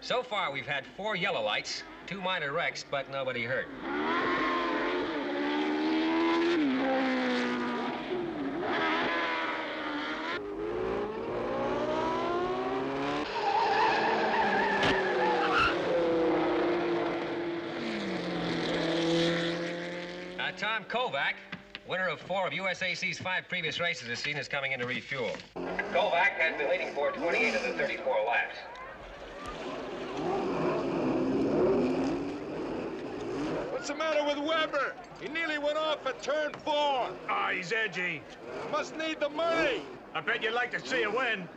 So far, we've had 4 yellow lights, 2 minor wrecks, but nobody hurt. Tom Kovack, winner of 4 of USAC's 5 previous races this season, is coming in to refuel. Kovack has been leading for 28 of the 34 laps. What's the matter with Weber? He nearly went off at turn 4. Ah, he's edgy. Must need the money. I bet you'd like to see him win.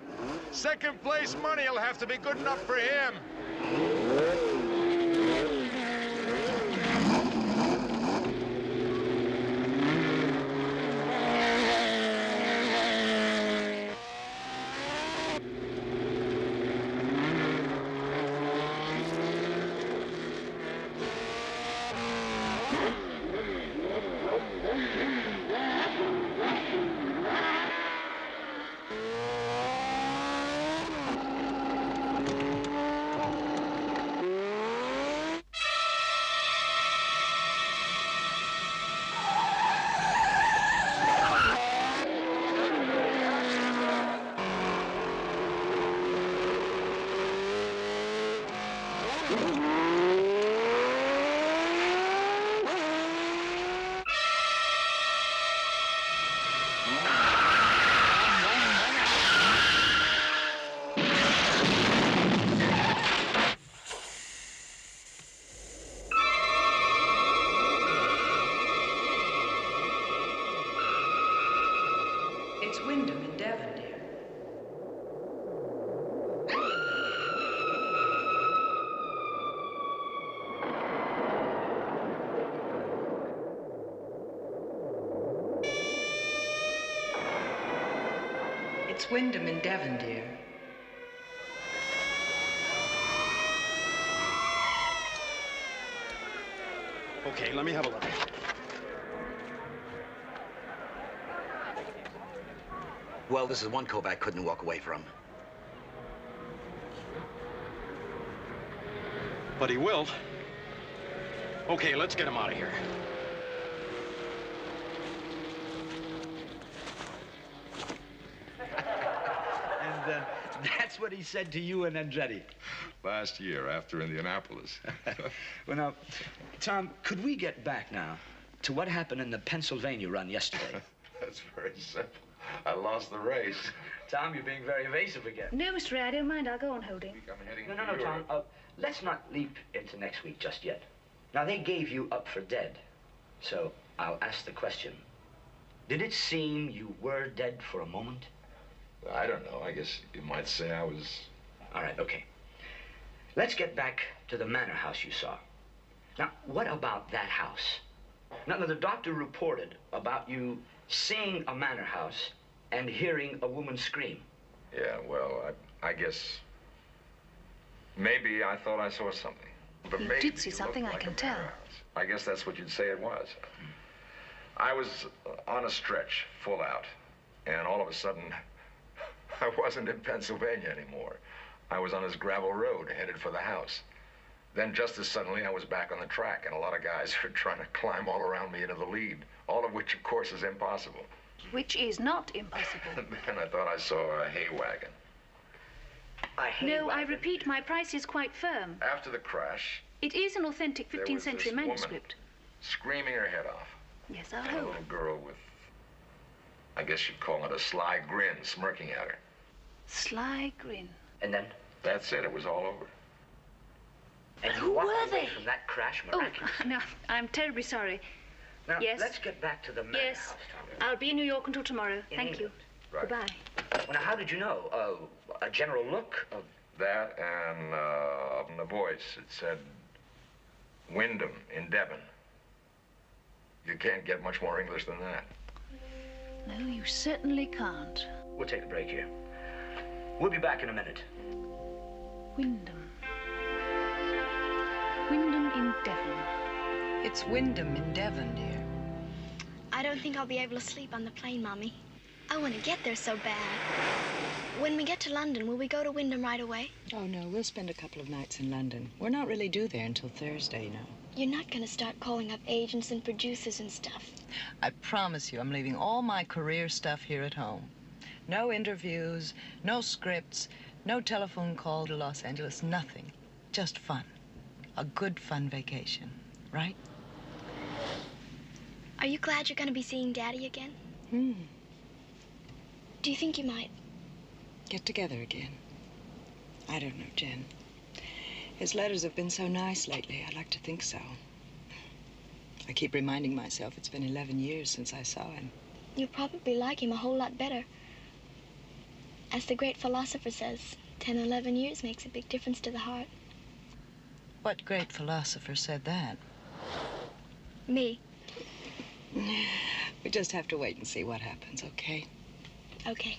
Second place money will have to be good enough for him. It's Wyndham in Devon, dear. Okay, let me have a look. Well, this is one Kovack couldn't walk away from. But he will. Okay, let's get him out of here. And that's what he said to you and Andretti. Last year, after Indianapolis. Well, now, Tom, could we get back now to what happened in the Pennsylvania run yesterday? That's very simple. I lost the race. Tom, you're being very evasive again. No, Mr. Ray, I don't mind. I'll go on holding. No, Tom. Let's not leap into next week just yet. Now, they gave you up for dead. So I'll ask the question. Did it seem you were dead for a moment? I don't know. I guess you might say I was... All right, okay. Let's get back to the manor house you saw. Now, what about that house? Now, the doctor reported about you seeing a manor house and hearing a woman scream. Yeah, well, I guess... Maybe I thought I saw something. But You maybe did see it something, looked I like can a tell. manor house. I guess that's what you'd say it was. I was on a stretch, full out, and all of a sudden, I wasn't in Pennsylvania anymore. I was on this gravel road headed for the house. Then just as suddenly, I was back on the track, and a lot of guys were trying to climb all around me into the lead, all of which, of course, is impossible. Which is not impossible. And then I thought I saw a hay wagon. No, I repeat, my price is quite firm. After the crash, It is an authentic there 15th was century this woman manuscript. screaming her head off. Yes, I'll And a hold. little girl with, I guess you'd call it a sly grin, smirking at her. Sly grin. And then? That's it. It was all over. And Who you walked were away they? from that crash Oh, miraculously. no, I'm terribly sorry. Now, yes. let's get back to the manor Yes, house, Tom. I'll be in New York until tomorrow. In Thank you. England. Right. Goodbye. Well, now, how did you know? A general look? That and the voice. It said, Wyndham in Devon. You can't get much more English than that. No, you certainly can't. We'll take a break here. We'll be back in a minute. Wyndham. Wyndham in Devon. It's Wyndham in Devon, dear. I don't think I'll be able to sleep on the plane, Mommy. I want to get there so bad. When we get to London, will we go to Wyndham right away? Oh, no, we'll spend a couple of nights in London. We're not really due there until Thursday, you know. You're not going to start calling up agents and producers and stuff. I promise you, I'm leaving all my career stuff here at home. No interviews, no scripts, no telephone call to Los Angeles, nothing. Just fun. A good fun vacation, right? Are you glad you're going to be seeing Daddy again? Do you think you might? Get together again? I don't know, Jen. His letters have been so nice lately. I like to think so. I keep reminding myself it's been 11 years since I saw him. You'll probably like him a whole lot better. As the great philosopher says, 10 or 11 years makes a big difference to the heart. What great philosopher said that? Me. We just have to wait and see what happens, okay? Okay.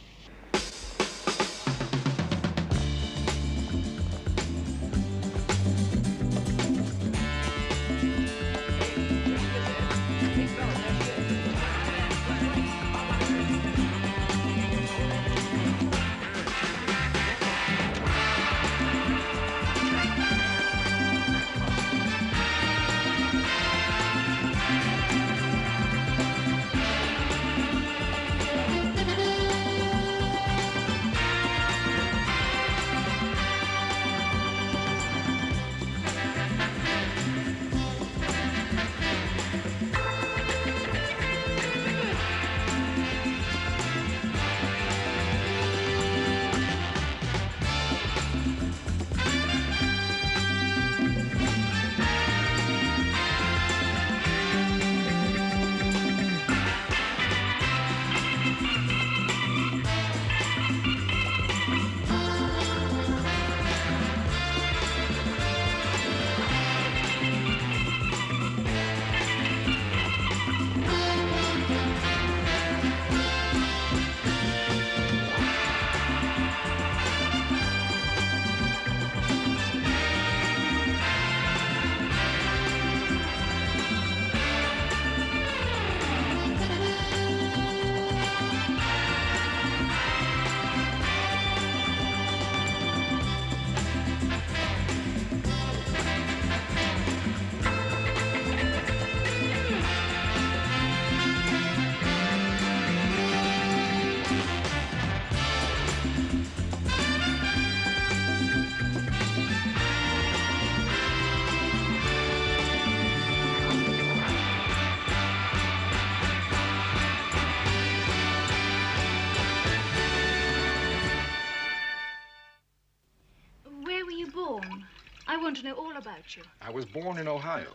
I want to know all about you. I was born in Ohio,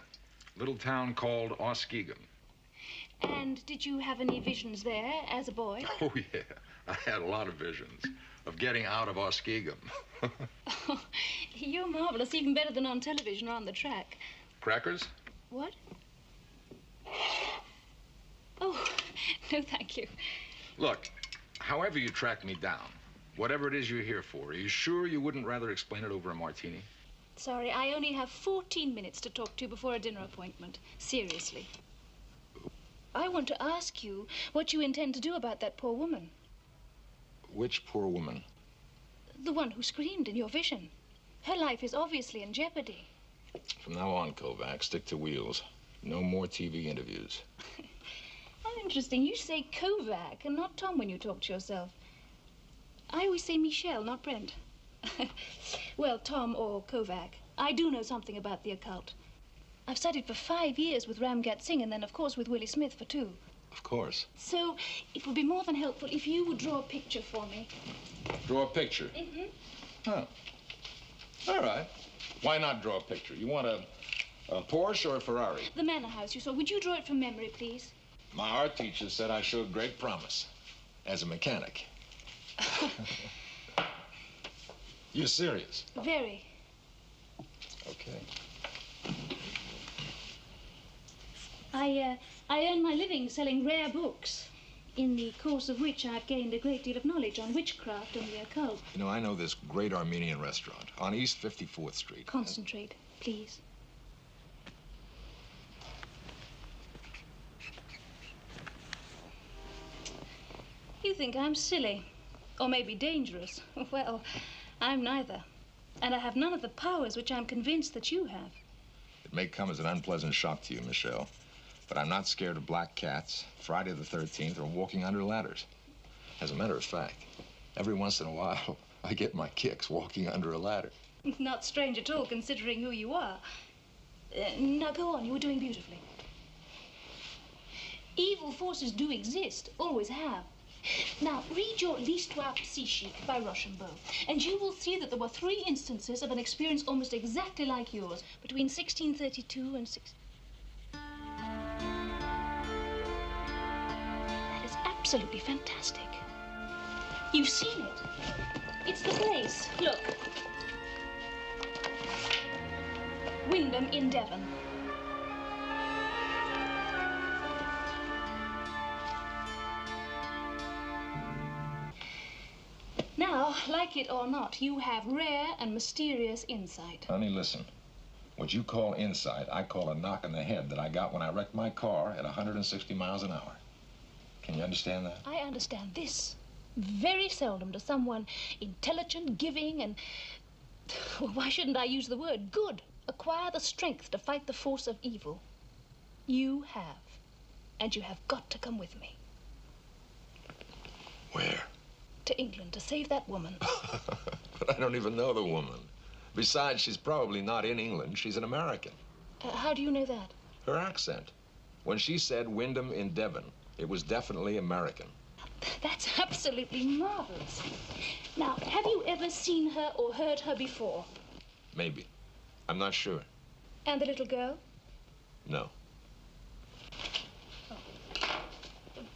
a little town called Oskegum. And did you have any visions there as a boy? Oh, yeah. I had a lot of visions of getting out of Oskegum. Oh, you're marvelous, even better than on television or on the track. Crackers? What? Oh, no, thank you. Look, however you track me down, whatever it is you're here for, are you sure you wouldn't rather explain it over a martini? Sorry, I only have 14 minutes to talk to you before a dinner appointment. Seriously. I want to ask you what you intend to do about that poor woman. Which poor woman? The one who screamed in your vision. Her life is obviously in jeopardy. From now on, Kovack, stick to wheels. No more TV interviews. How interesting. You say Kovack and not Tom when you talk to yourself. I always say Michelle, not Brent. Well, Tom or Kovack, I do know something about the occult. I've studied for 5 years with Ramgat Singh and then, of course, with Willie Smith for 2. Of course. So it would be more than helpful if you would draw a picture for me. Draw a picture? Mm-hmm. Oh. All right. Why not draw a picture? You want a Porsche or a Ferrari? The manor house you saw. Would you draw it from memory, please? My art teacher said I showed great promise as a mechanic. You're serious? Very. Okay. I earn my living selling rare books, in the course of which I've gained a great deal of knowledge on witchcraft and the occult. You know, I know this great Armenian restaurant on East 54th Street. Concentrate, please. You think I'm silly, or maybe dangerous. Well, I'm neither. And I have none of the powers which I'm convinced that you have. It may come as an unpleasant shock to you, Michelle, but I'm not scared of black cats, Friday the 13th, or walking under ladders. As a matter of fact, every once in a while, I get my kicks walking under a ladder. Not strange at all, considering who you are. Now, go on. You were doing beautifully. Evil forces do exist, always have. Now, read your L'Histoire Psychique by Rochambeau, and you will see that there were 3 instances of an experience almost exactly like yours between 1632 and 16... That is absolutely fantastic. You've seen it. It's the place. Look. Wyndham in Devon. Now, like it or not, you have rare and mysterious insight. Honey, listen. What you call insight, I call a knock in the head that I got when I wrecked my car at 160 miles an hour. Can you understand that? I understand this. Very seldom does someone intelligent, giving, and... well, why shouldn't I use the word good? Acquire the strength to fight the force of evil. You have. And you have got to come with me. Where? To England to save that woman. But I don't even know the woman. Besides, she's probably not in England. She's an American. How do you know that? Her accent. When she said Wyndham in Devon, it was definitely American. That's absolutely marvelous. Now, have you ever seen her or heard her before? Maybe. I'm not sure. And the little girl? No. Oh.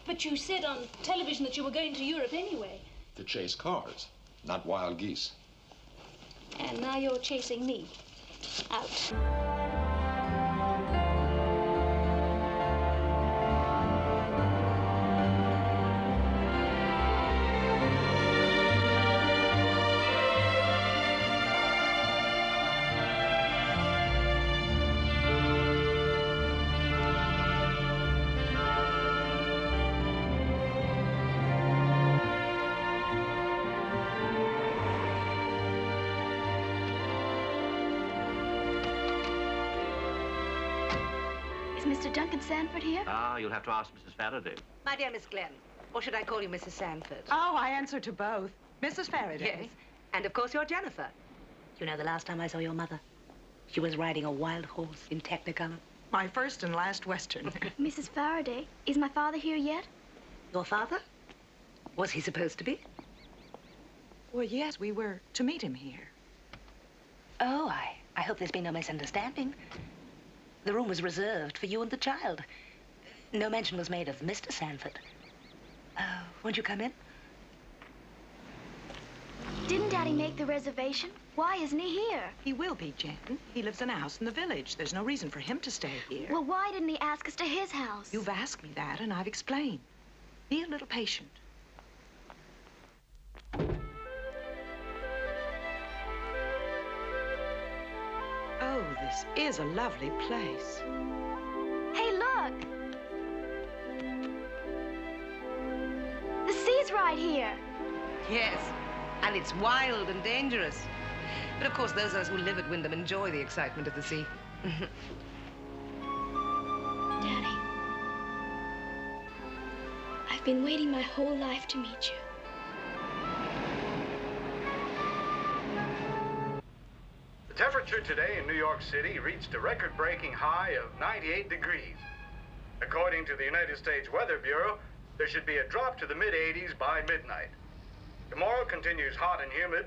But you said on television that you were going to Europe anyway. To chase cars, not wild geese. And now you're chasing me. Out. Sanford here? Ah, you'll have to ask Mrs. Faraday. My dear Miss Glenn, or should I call you Mrs. Sanford? Oh, I answer to both. Mrs. Faraday. Yes, and of course you're Jennifer. You know, the last time I saw your mother, she was riding a wild horse in Technicolor. My first and last Western. Mrs. Faraday, is my father here yet? Your father? Was he supposed to be? Well, yes, we were to meet him here. Oh, I hope there's been no misunderstanding. The room was reserved for you and the child. No mention was made of Mr. Sanford. Won't you come in? Didn't Daddy make the reservation? Why isn't he here? He will be, Jen. He lives in a house in the village. There's no reason for him to stay here. Well, why didn't he ask us to his house? You've asked me that, and I've explained. Be a little patient. Oh, this is a lovely place. Hey, look! The sea's right here. Yes, and it's wild and dangerous. But of course, those of us who live at Wyndham enjoy the excitement of the sea. Daddy, I've been waiting my whole life to meet you. The temperature today in New York City reached a record-breaking high of 98 degrees. According to the United States Weather Bureau, there should be a drop to the mid-80s by midnight. Tomorrow continues hot and humid.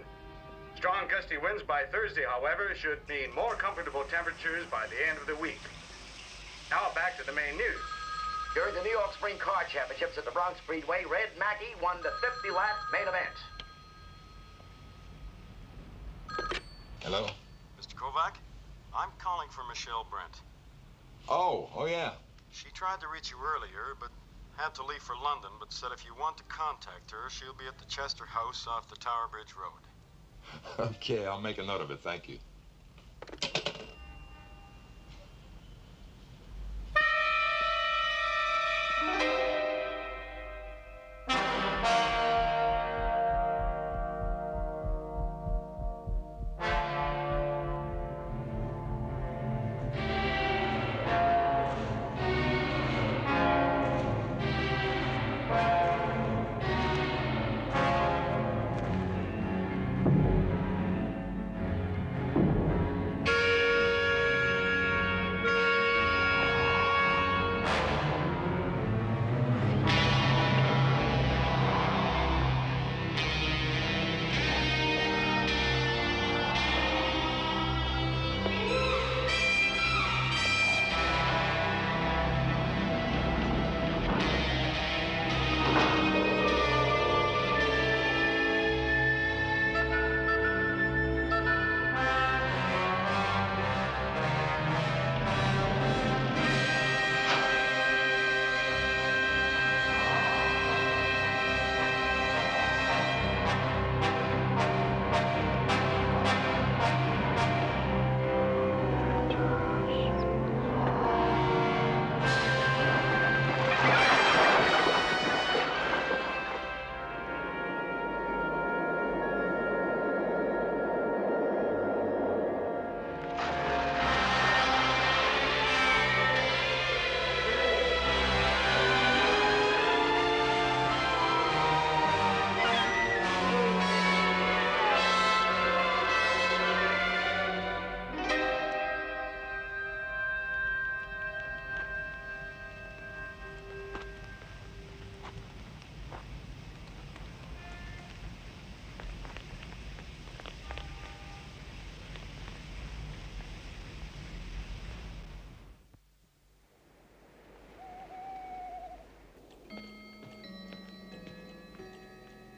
Strong gusty winds by Thursday, however, should mean more comfortable temperatures by the end of the week. Now back to the main news. During the New York Spring Car Championships at the Bronx Speedway, Red Mackey won the 50-lap main event. Hello? Mr. Kovack, I'm calling for Michelle Brent. Oh, yeah. She tried to reach you earlier, but had to leave for London, but said if you want to contact her, she'll be at the Chester House off the Tower Bridge Road. Okay, I'll make a note of it. Thank you.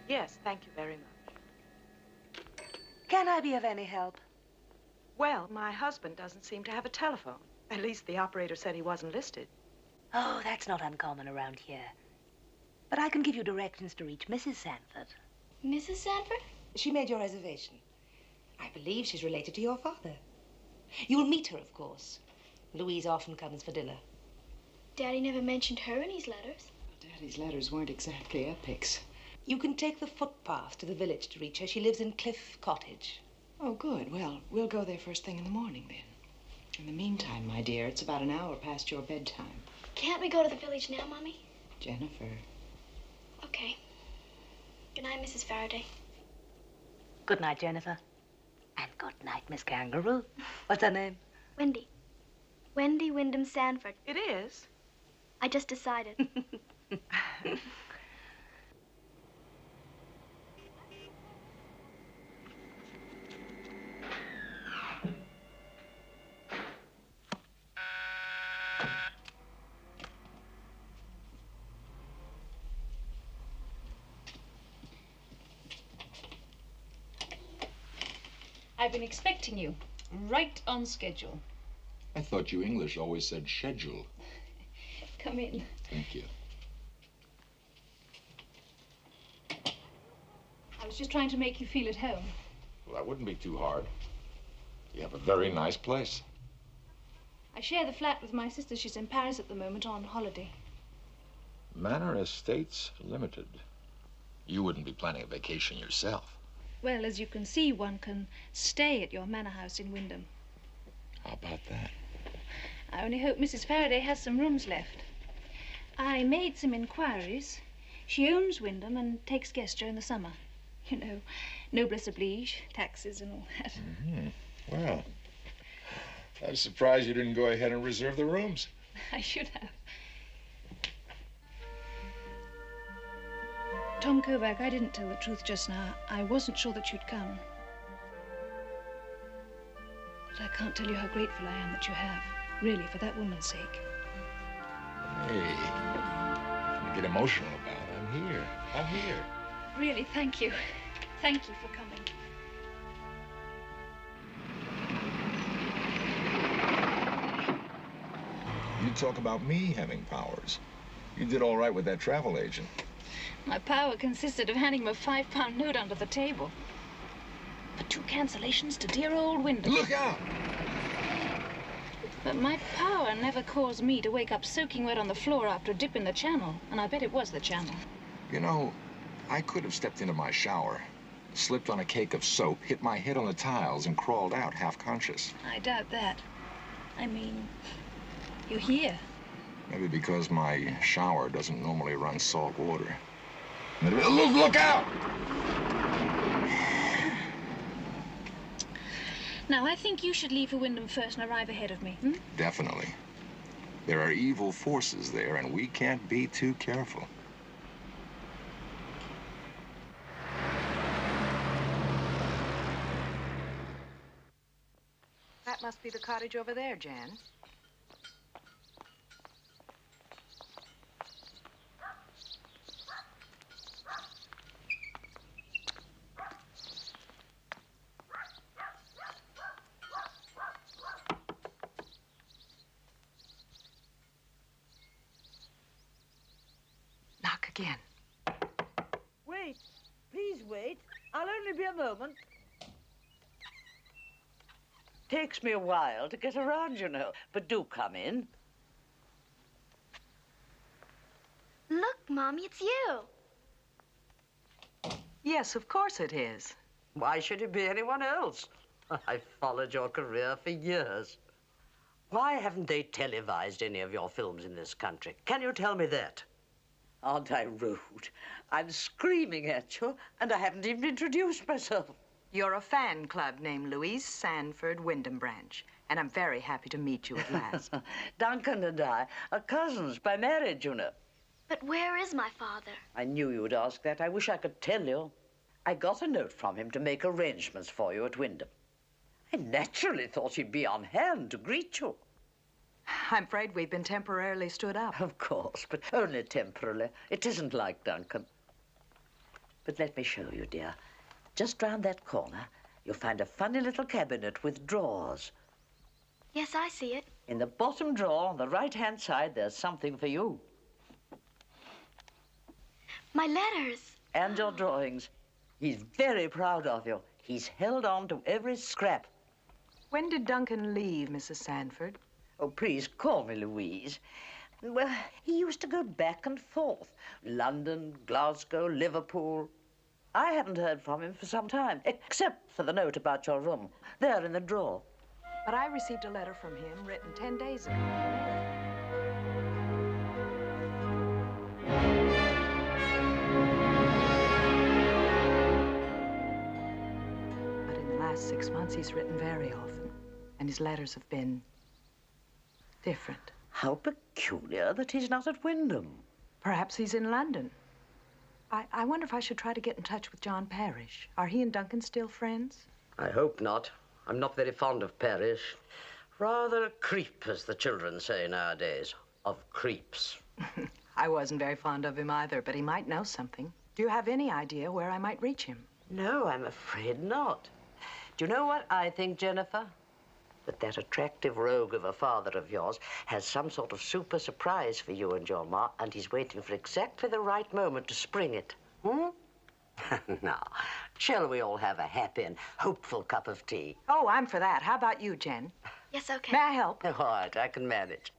Yes, thank you very much. Can I be of any help? Well, my husband doesn't seem to have a telephone. At least the operator said he wasn't listed. Oh, that's not uncommon around here. But I can give you directions to reach Mrs. Sanford. Mrs. Sanford? She made your reservation. I believe she's related to your father. You'll meet her, of course. Louise often comes for dinner. Daddy never mentioned her in his letters. Daddy's letters weren't exactly epics. You can take the footpath to the village to reach her. She lives in Cliff Cottage. Oh, good. Well, we'll go there first thing in the morning, then. In the meantime, my dear, it's about an hour past your bedtime. Can't we go to the village now, Mommy? Jennifer. Okay. Good night, Mrs. Faraday. Good night, Jennifer. And good night, Miss Kangaroo. What's her name? Wendy. Wendy Wyndham Sanford. It is? I just decided. I've been expecting you. Right on schedule. I thought you English always said schedule. Come in. Thank you. I was just trying to make you feel at home. Well, that wouldn't be too hard. You have a very nice place. I share the flat with my sister. She's in Paris at the moment on holiday. Manor Estates Limited. You wouldn't be planning a vacation yourself. Well, as you can see, one can stay at your manor house in Wyndham. How about that? I only hope Mrs. Faraday has some rooms left. I made some inquiries. She owns Wyndham and takes guests during the summer. You know, noblesse oblige, taxes and all that. Mm-hmm. Well, I'm surprised you didn't go ahead and reserve the rooms. I should have. Tom Kovack, I didn't tell the truth just now. I wasn't sure that you'd come. But I can't tell you how grateful I am that you have. Really, for that woman's sake. Hey, don't get emotional about it. I'm here. I'm here. Really, thank you. Thank you for coming. You talk about me having powers. You did all right with that travel agent. My power consisted of handing him a £5 note under the table. For 2 cancellations to dear old Wyndham. Look out! But my power never caused me to wake up soaking wet on the floor after a dip in the channel. And I bet it was the channel. You know, I could have stepped into my shower, slipped on a cake of soap, hit my head on the tiles, and crawled out half-conscious. I doubt that. I mean, you're here. Maybe because my shower doesn't normally run salt water. Look out! Now, I think you should leave for Wyndham first and arrive ahead of me. Definitely. There are evil forces there, and we can't be too careful. That must be the cottage over there, Jan. Knock again. Wait. Please wait. I'll only be a moment. Takes me a while to get around, you know. But do come in. Look, Mommy, it's you. Yes, of course it is. Why should it be anyone else? I've followed your career for years. Why haven't they televised any of your films in this country? Can you tell me that? Aren't I rude? I'm screaming at you, and I haven't even introduced myself. You're a fan club named Louise Sanford Wyndham Branch, and I'm very happy to meet you at last. Duncan and I are cousins by marriage, you know. But where is my father? I knew you would ask that. I wish I could tell you. I got a note from him to make arrangements for you at Wyndham. I naturally thought he'd be on hand to greet you. I'm afraid we've been temporarily stood up. Of course, but only temporarily. It isn't like Duncan. But let me show you, dear. Just round that corner, you'll find a funny little cabinet with drawers. Yes, I see it. In the bottom drawer on the right-hand side, there's something for you. My letters. And your drawings. He's very proud of you. He's held on to every scrap. When did Duncan leave, Mrs. Sanford? Oh, please call me Louise. Well, he used to go back and forth. London, Glasgow, Liverpool. I haven't heard from him for some time, except for the note about your room, there in the drawer. But I received a letter from him written 10 days ago. But in the last 6 months, he's written very often. And his letters have been different. How peculiar that he's not at Wyndham. Perhaps he's in London. I wonder if I should try to get in touch with John Parrish. Are he and Duncan still friends? I hope not. I'm not very fond of Parrish. Rather a creep, as the children say nowadays. Of creeps. I wasn't very fond of him either, but he might know something. Do you have any idea where I might reach him? No, I'm afraid not. Do you know what I think, Jennifer? That attractive rogue of a father of yours has some sort of super surprise for you and your ma, and he's waiting for exactly the right moment to spring it. Now, shall we all have a happy and hopeful cup of tea? Oh, I'm for that. How about you, Jen? Yes, okay. May I help? All right, I can manage.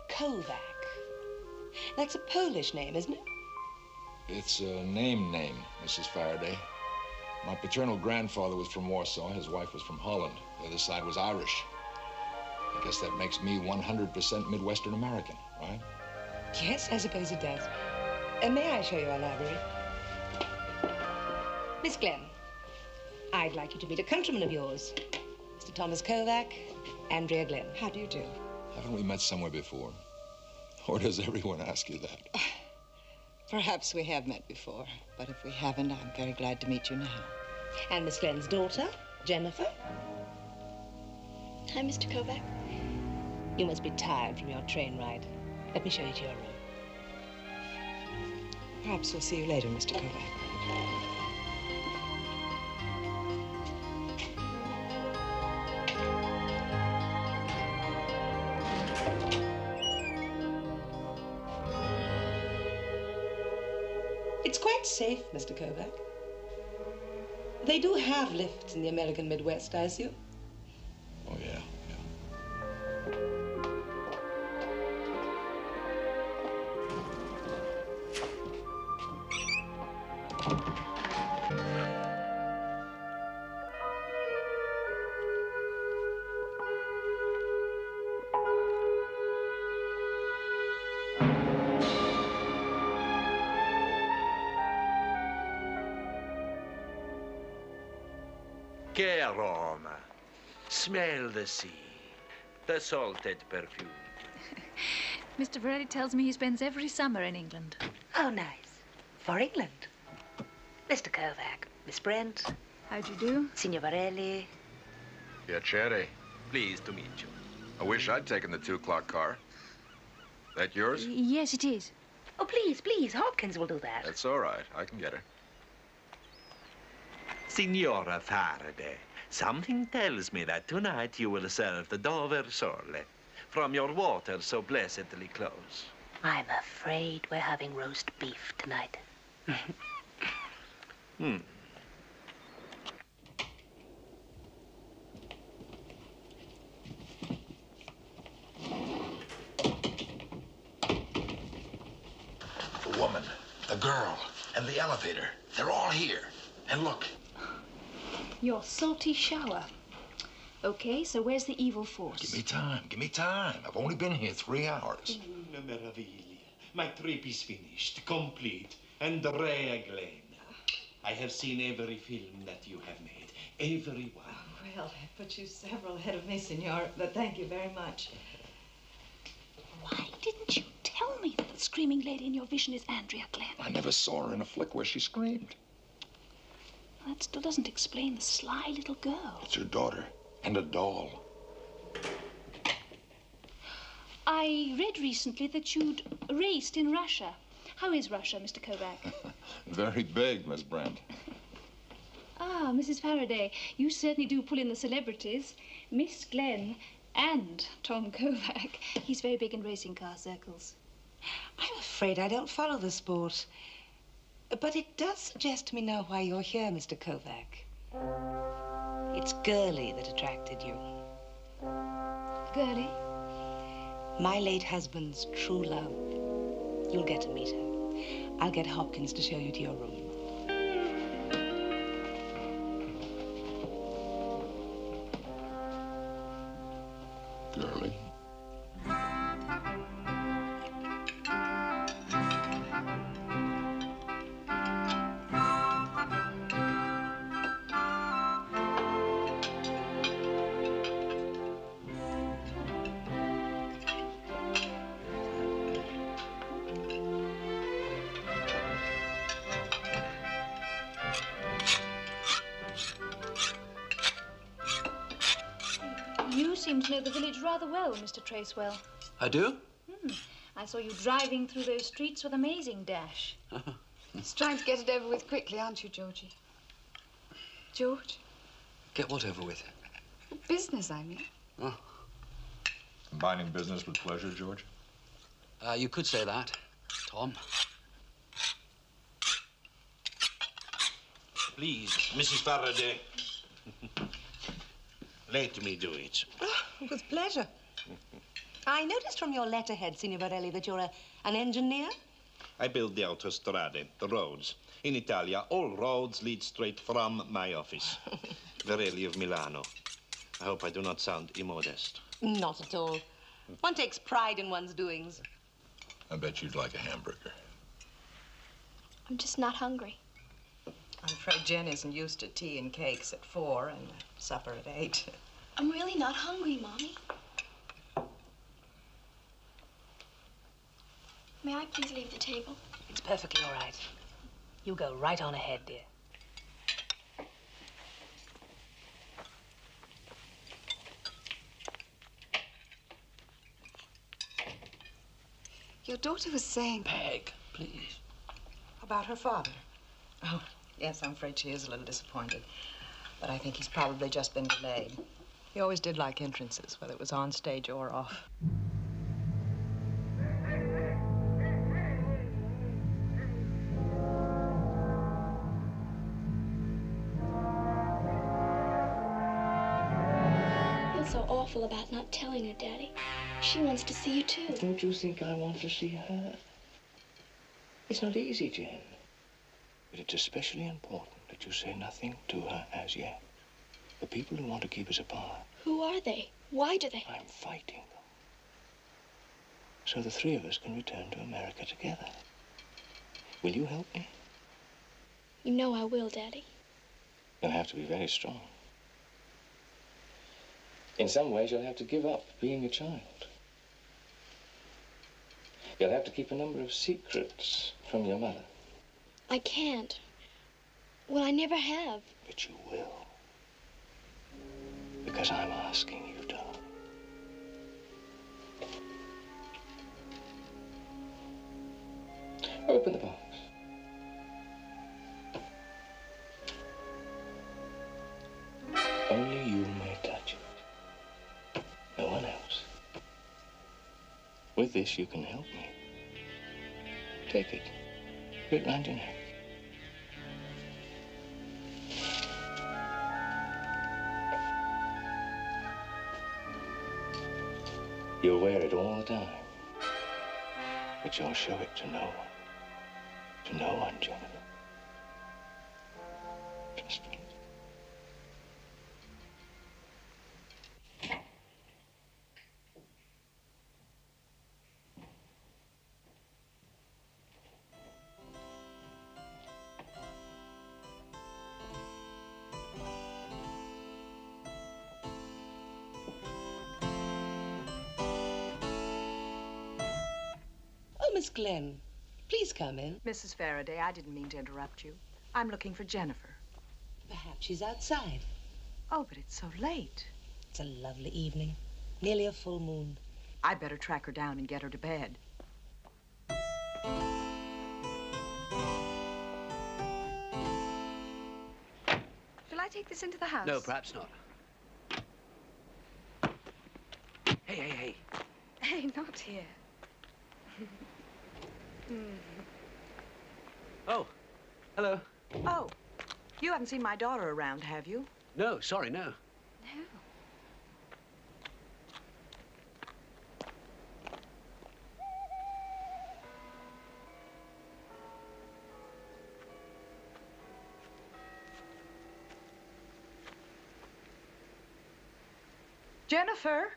Kovack. That's a Polish name, isn't it? It's a name, Mrs. Faraday. My paternal grandfather was from Warsaw. His wife was from Holland. The other side was Irish. I guess that makes me 100% Midwestern American, right? Yes, I suppose it does. May I show you our library? Miss Glenn, I'd like you to meet a countryman of yours, Mr. Thomas Kovack, Andrea Glenn. How do you do? Haven't we met somewhere before? Or does everyone ask you that? Perhaps we have met before, but if we haven't, I'm very glad to meet you now. And Miss Glenn's daughter, Jennifer. Hi, Mr. Kovack. You must be tired from your train ride. Let me show you to your room. Perhaps we'll see you later, Mr. Kovack. It's quite safe, Mr. Kovack. They do have lifts in the American Midwest, I assume. Oh, yeah. Che aroma. Smell the sea. The salted perfume. Mr. Veredi tells me he spends every summer in England. Oh, nice. For England. Mr. Kovack, Miss Brent. How do you do? Signor Varelli. Piacere. Pleased to meet you. I wish I'd taken the 2 o'clock car. That yours? Yes, it is. Oh, please, please. Hopkins will do that. That's all right. I can get her. Signora Faraday, something tells me that tonight you will serve the Dover sole from your water so blessedly close. I'm afraid we're having roast beef tonight. The woman, the girl, and the elevator. They're all here. And look. Your salty shower. Okay, so where's the evil force? Give me time. Give me time. I've only been here 3 hours. Una meraviglia. My trip is finished, complete, and reglen. I have seen every film that you have made. Every one. Oh, well, I put you several ahead of me, Senor, but thank you very much. Why didn't you tell me that the screaming lady in your vision is Andrea Glenn? I never saw her in a flick where she screamed. that still doesn't explain the sly little girl. It's her daughter and a doll. I read recently that you'd raced in Russia. How is Russia, Mr. Kovack? Very big, Miss Brent. Ah, Mrs. Faraday, you certainly do pull in the celebrities. Miss Glenn and Tom Kovack. He's very big in racing car circles. I'm afraid I don't follow the sport. But it does suggest to me now why you're here, Mr. Kovack. It's Girlie that attracted you. Girlie? My late husband's true love. You'll get to meet her. I'll get Hopkins to show you to your room. Girlie. You seem to know the village rather well, Mr. Tracewell. I do? I saw you driving through those streets with amazing dash. Just trying to get it over with quickly, aren't you, Georgie? George? Get what over with? Business, I mean. Oh. Combining business with pleasure, George? You could say that, Tom. Please, Mrs. Faraday. Let me do it. Oh, with pleasure. I noticed from your letterhead, Signor Varelli, that you're an engineer. I build the autostrade, the roads. In Italia, all roads lead straight from my office. Varelli of Milano. I hope I do not sound immodest. Not at all. One takes pride in one's doings. I bet you'd like a hamburger. I'm just not hungry. I'm afraid Jen isn't used to tea and cakes at 4 and supper at 8. I'm really not hungry, Mommy. May I please leave the table? It's perfectly all right. You go right on ahead, dear. Your daughter was saying... Peg, please. About her father. Oh, yes, I'm afraid she is a little disappointed. But I think he's probably just been delayed. He always did like entrances, whether it was on stage or off. I feel so awful about not telling her, Daddy. She wants to see you, too. Don't you think I want to see her? It's not easy, Jen. But it's especially important that you say nothing to her as yet. The people who want to keep us apart. Who are they? Why do they? I'm fighting them. So the three of us can return to America together. Will you help me? You know I will, Daddy. You'll have to be very strong. In some ways, you'll have to give up being a child. You'll have to keep a number of secrets from your mother. I can't. Well, I never have. But you will. Because I'm asking you, darling. Open the box. Only you may touch it. No one else. With this, you can help me. Take it. Put it round your neck. You'll wear it all the time. But you'll show it to no one. To no one, Jennifer. Trust me. Miss Glenn, please come in. Mrs. Faraday, I didn't mean to interrupt you. I'm looking for Jennifer. Perhaps she's outside. Oh, but it's so late. It's a lovely evening. Nearly a full moon. I better track her down and get her to bed. Shall I take this into the house? No, perhaps not. Hey. Hey, not here. Oh, hello. Oh, you haven't seen my daughter around, have you? No, sorry, no. No. Jennifer?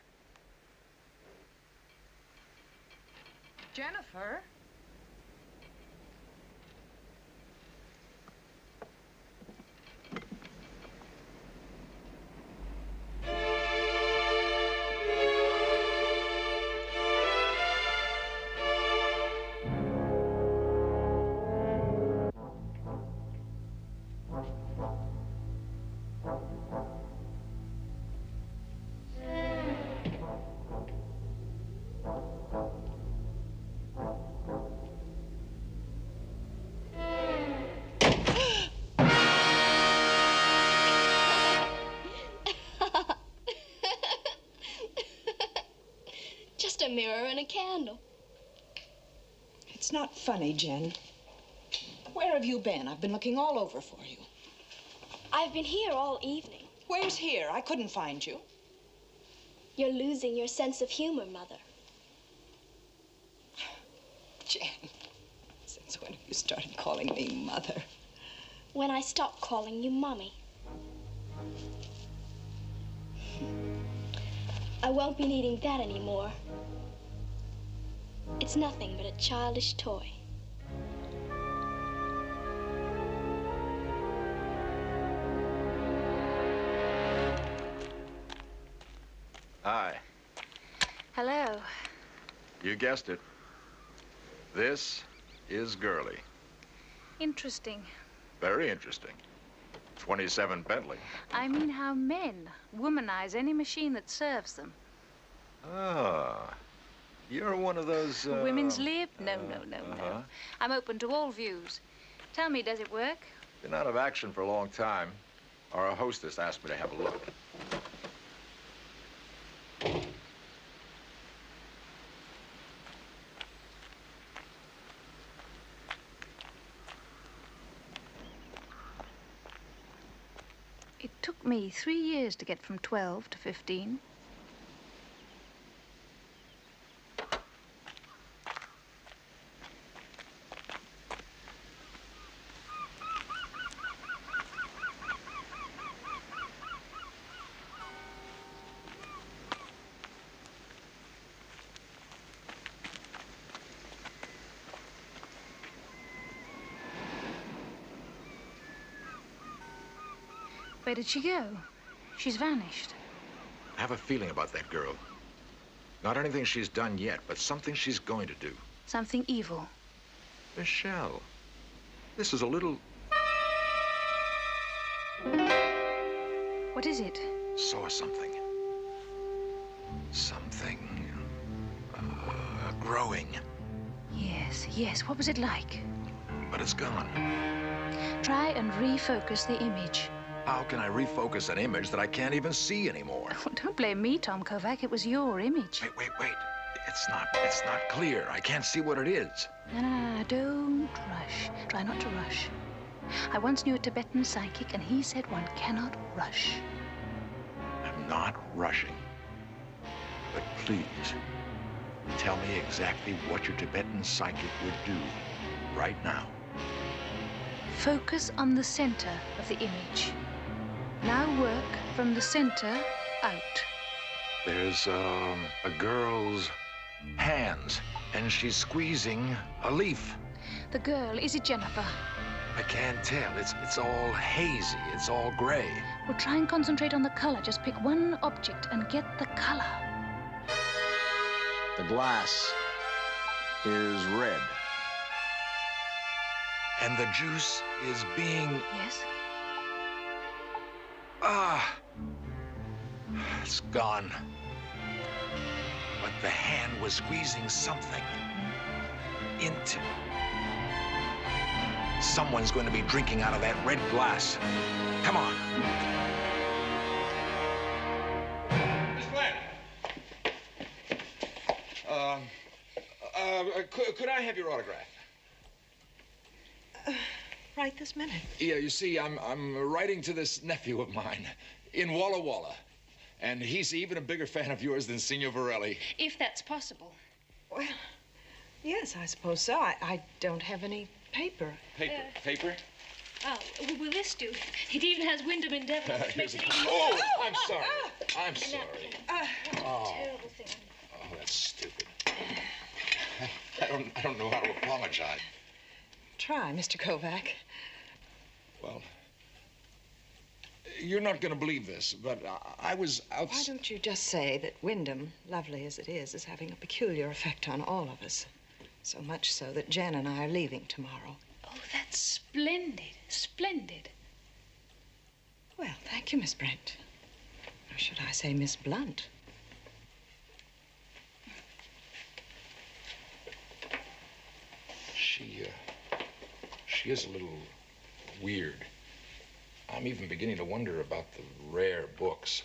Jennifer? Just a mirror and a candle. It's not funny, Jen. Where have you been? I've been looking all over for you. I've been here all evening. Where's here? I couldn't find you. You're losing your sense of humor, Mother. Jen, since when have you started calling me Mother? When I stopped calling you Mommy. I won't be needing that anymore. It's nothing but a childish toy. Hi. Hello. You guessed it. This is Gurley. Interesting. Very interesting. 27 Bentley. I mean how men womanize any machine that serves them. Ah. You're one of those, Women's lib? No. I'm open to all views. Tell me, does it work? Been out of action for a long time. Our hostess asked me to have a look. It took me 3 years to get from 12 to 15. Where did she go? She's vanished. I have a feeling about that girl. Not anything she's done yet, but something she's going to do. Something evil. Michelle, this is a little... What is it? Saw something. Something... growing. Yes. What was it like? But it's gone. Try and refocus the image. How can I refocus an image that I can't even see anymore? Oh, don't blame me, Tom Kovack. It was your image. Wait. It's not clear. I can't see what it is. No. Don't rush. Try not to rush. I once knew a Tibetan psychic, and he said one cannot rush. I'm not rushing. But please, tell me exactly what your Tibetan psychic would do right now. Focus on the center of the image. Now work from the center out. There's a girl's hands, and she's squeezing a leaf. The girl, is it Jennifer? I can't tell. It's all hazy. It's all gray. Well, try and concentrate on the color. Just pick one object and get the color. The glass is red. And the juice is being... Yes? Ah, it's gone. But the hand was squeezing something into... Someone's going to be drinking out of that red glass. Come on. Miss Brent. Could I have your autograph? Right this minute. Yeah, you see, I'm writing to this nephew of mine in Walla Walla. And he's even a bigger fan of yours than Signor Varelli. If that's possible. Well, yes, I suppose so. I don't have any paper. Paper? Oh, will this do? It even has Wyndham and Devil. Oh, I'm sorry. I'm sorry. Oh. Terrible thing. Oh, that's stupid. I don't know how to apologize. Try, Mr. Kovack. Well, you're not going to believe this, but I was out... Why don't you just say that Wyndham, lovely as it is having a peculiar effect on all of us. So much so that Jen and I are leaving tomorrow. Oh, that's splendid. Splendid. Well, thank you, Miss Brent. Or should I say Miss Blunt? She is a little weird. I'm even beginning to wonder about the rare books.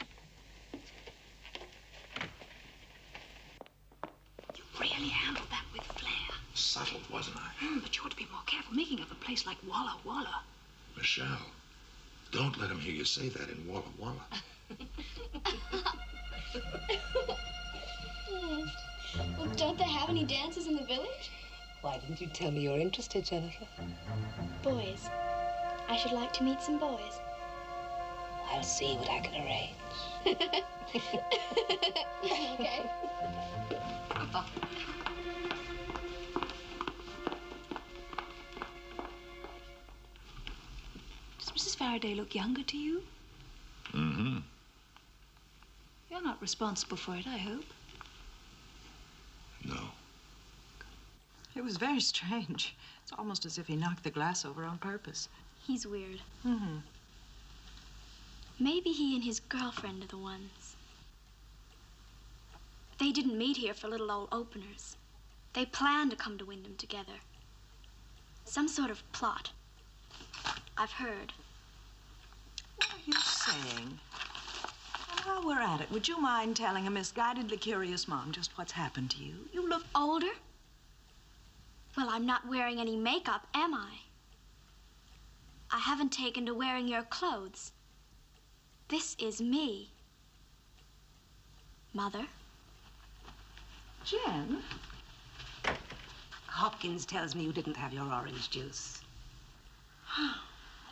You really handled that with flair. Subtle, wasn't I? But you ought to be more careful making of a place like Walla Walla. Michelle, don't let him hear you say that in Walla Walla. Well, don't they have any dances in the village? Why didn't you tell me you're interested, Jennifer? Boys. I should like to meet some boys. I'll see what I can arrange. Okay. Does Mrs. Faraday look younger to you? Mm-hmm. You're not responsible for it, I hope. No. It was very strange. It's almost as if he knocked the glass over on purpose. He's weird. Mm-hmm. Maybe he and his girlfriend are the ones. They didn't meet here for little old openers. They planned to come to Wyndham together. Some sort of plot. I've heard. What are you saying? Well, while we're at it, would you mind telling a misguidedly curious mom just what's happened to you? You look older. Well, I'm not wearing any makeup, am I? I haven't taken to wearing your clothes. This is me. Mother? Jen? Hopkins tells me you didn't have your orange juice.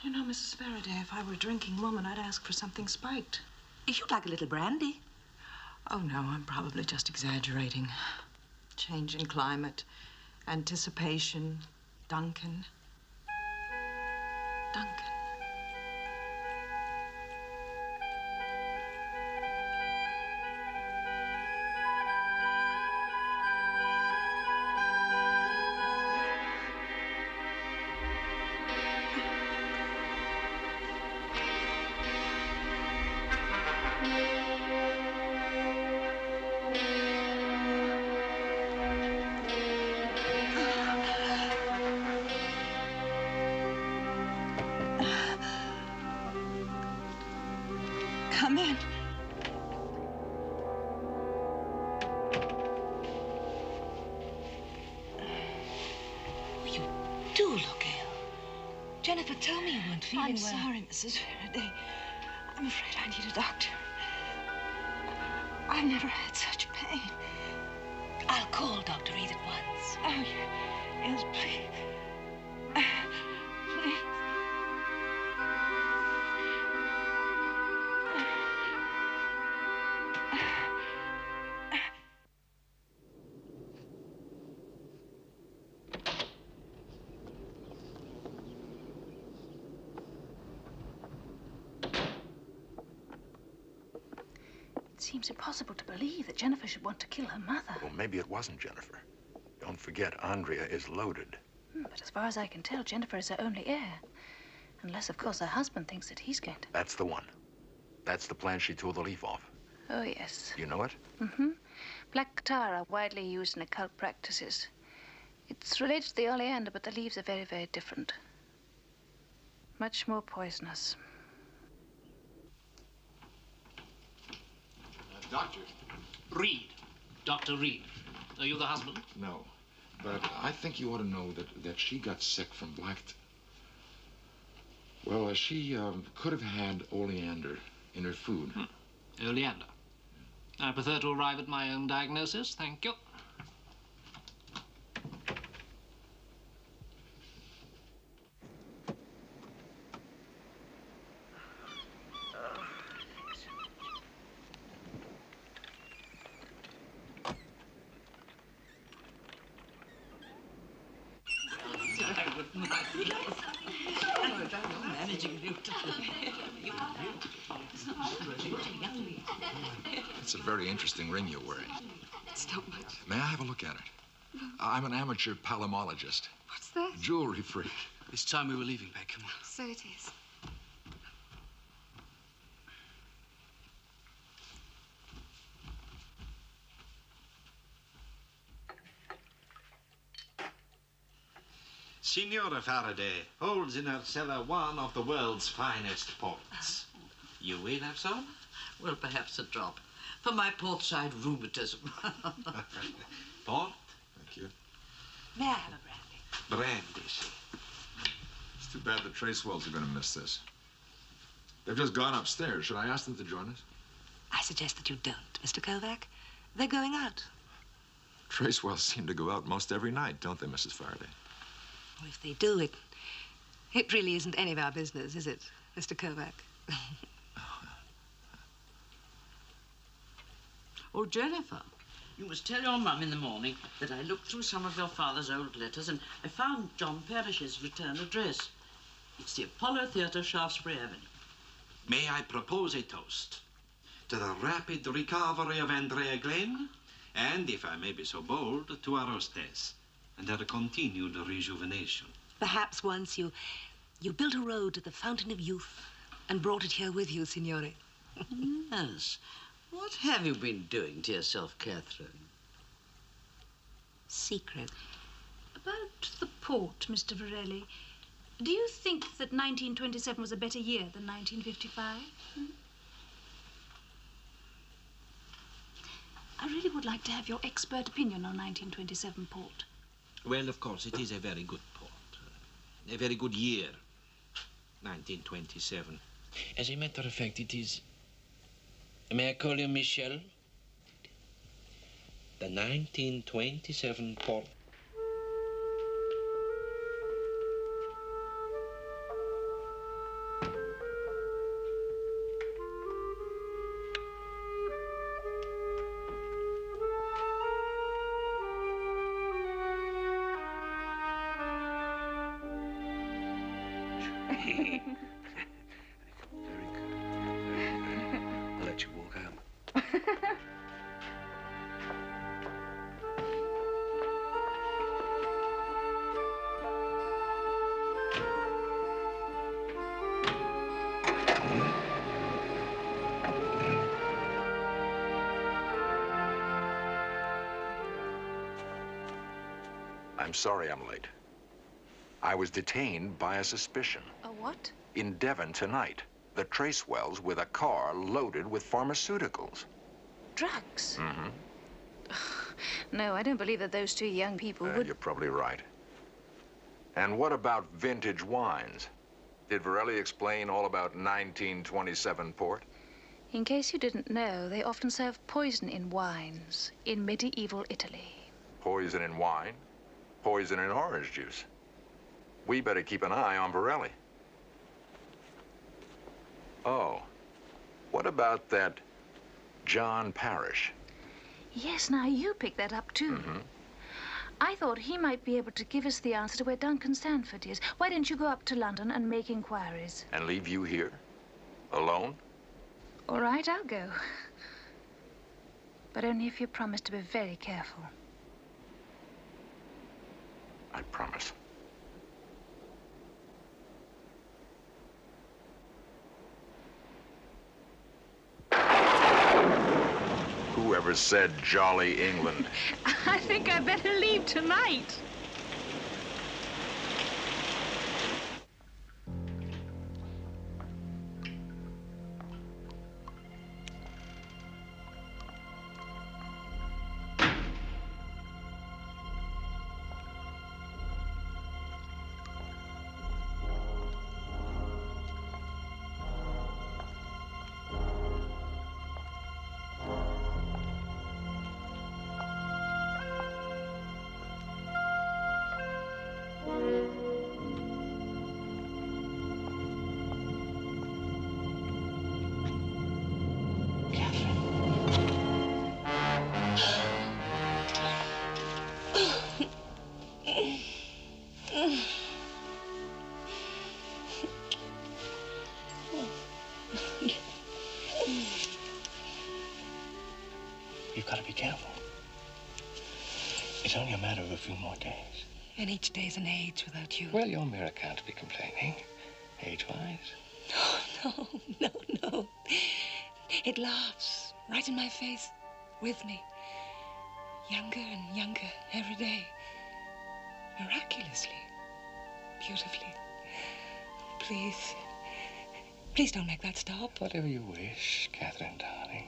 You know, Mrs. Faraday, if I were a drinking woman, I'd ask for something spiked. You'd like a little brandy. Oh, no, I'm probably just exaggerating. Change in climate, anticipation, Duncan. Duncan. Come in. You do look ill. Jennifer, tell me you weren't feeling well. I'm sorry, Mrs. Faraday. I'm afraid I need a doctor. I've never had such pain. I'll call Dr. Reed at once. Oh, yes, please. Please. It seems impossible to believe that Jennifer should want to kill her mother. Well, maybe it wasn't Jennifer. Don't forget, Andrea is loaded. But as far as I can tell, Jennifer is her only heir. Unless, of course, her husband thinks that he's going to... That's the one. That's the plant she tore the leaf off. Oh, yes. You know it? Mm-hmm. Black tar are widely used in occult practices. It's related to the oleander, but the leaves are very, very different. Much more poisonous. Doctor. Reed. Dr. Reed. Are you the husband? No. But I think you ought to know that she got sick from Well, she could have had oleander in her food. Oleander. I prefer to arrive at my own diagnosis. Thank you. It's a very interesting ring you're wearing. It's not much. May I have a look at it? I'm an amateur palomologist. What's that? Jewelry freak. It's time we were leaving, Beck. Come on. So it is. Signora Faraday holds in her cellar one of the world's finest ports. You will have some? Well, perhaps a drop. For my portside rheumatism. Port? Thank you. May I have a brandy? Brandy, see. It's too bad the Tracewells are going to miss this. They've just gone upstairs. Should I ask them to join us? I suggest that you don't, Mr. Kovack. They're going out. Tracewells seem to go out most every night, don't they, Mrs. Faraday? Well, if they do, it really isn't any of our business, is it, Mr. Kovack? Oh, Jennifer, you must tell your mum in the morning that I looked through some of your father's old letters and I found John Parrish's return address. It's the Apollo Theatre, Shaftesbury Avenue. May I propose a toast to the rapid recovery of Andrea Glenn, and, if I may be so bold, to our hostess and her continued rejuvenation. Perhaps once you built a road to the Fountain of Youth and brought it here with you, Signore. Yes. What have you been doing to yourself, Catherine? Secret. About the port, Mr. Varelli. Do you think that 1927 was a better year than 1955? I really would like to have your expert opinion on 1927 port. Well, of course, it is a very good port. A very good year, 1927. As a matter of fact, it is... May I call you Michele? The 1927 port. I'll let you walk home. I'm sorry I'm late. I was detained by a suspicion. A what? In Devon tonight, the Tracewells with a car loaded with pharmaceuticals. Drugs? Mm-hmm. No, I don't believe that those two young people would... You're probably right. And what about vintage wines? Did Varelli explain all about 1927 port? In case you didn't know, they often serve poison in wines in medieval Italy. Poison in wine? Poison in orange juice? We better keep an eye on Varelli. Oh, what about that John Parrish? Yes, now you picked that up, too. Mm-hmm. I thought he might be able to give us the answer to where Duncan Stanford is. Why don't you go up to London and make inquiries? And leave you here? Alone? All right, I'll go. But only if you promise to be very careful. I promise. never said jolly England. I think I better leave tonight. You've got to be careful. It's only a matter of a few more days. And each day's an age without you. Well, your mirror can't be complaining, age-wise. No. It laughs right in my face, with me. Younger and younger every day. Miraculously. Beautifully. Please don't make that stop. Whatever you wish, Catherine, darling.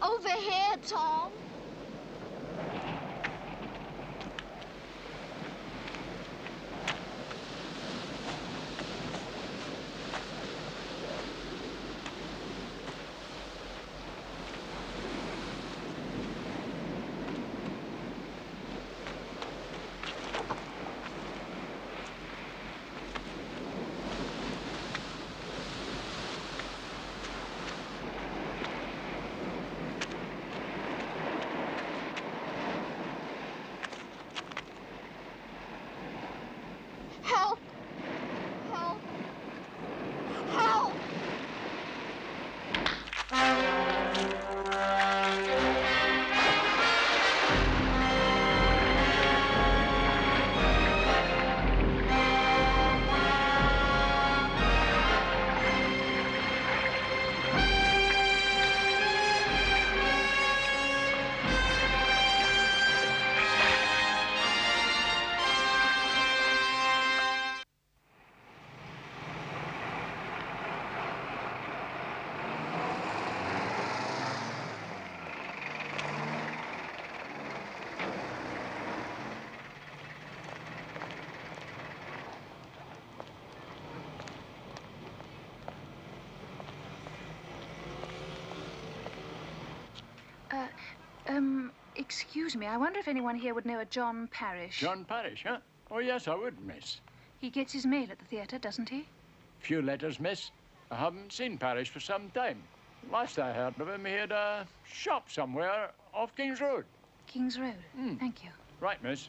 Over here, Tom. Help! Help! Help! Excuse me, I wonder if anyone here would know a John Parrish. John Parrish, huh? Oh, yes, I would, miss. He gets his mail at the theatre, doesn't he? Few letters, miss. I haven't seen Parrish for some time. Last I heard of him, he had a shop somewhere off King's Road. King's Road? Thank you. Right, miss.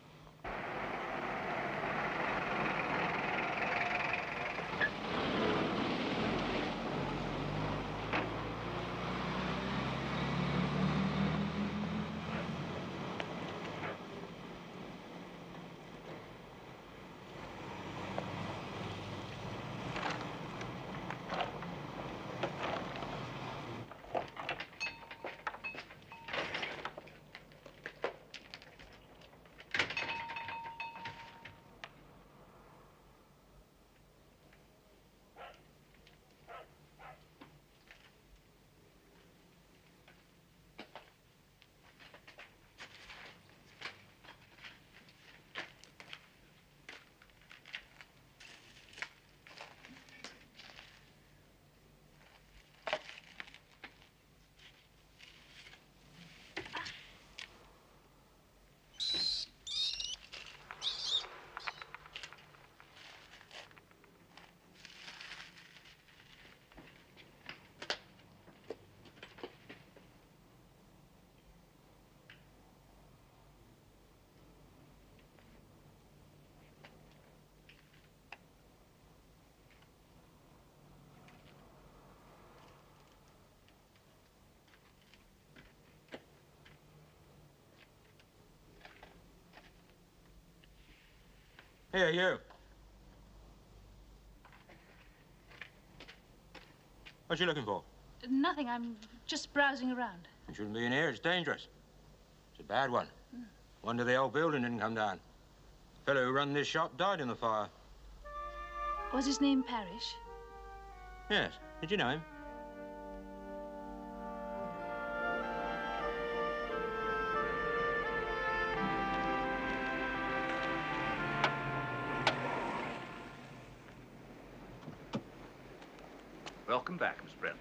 Here, you. What you looking for? Nothing. I'm just browsing around. You shouldn't be in here. It's dangerous. It's a bad one. Wonder the old building didn't come down. The fellow who run this shop died in the fire. Was his name Parrish? Yes. Did you know him? Welcome back, Miss Brent.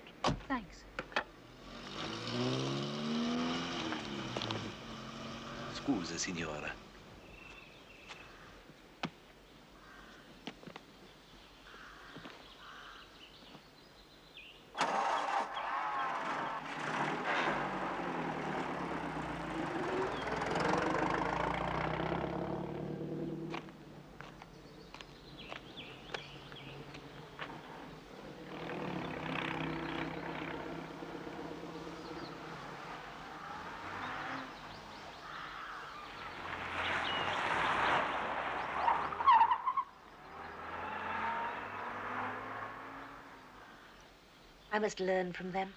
Thanks. Scusa, signora. I must learn from them.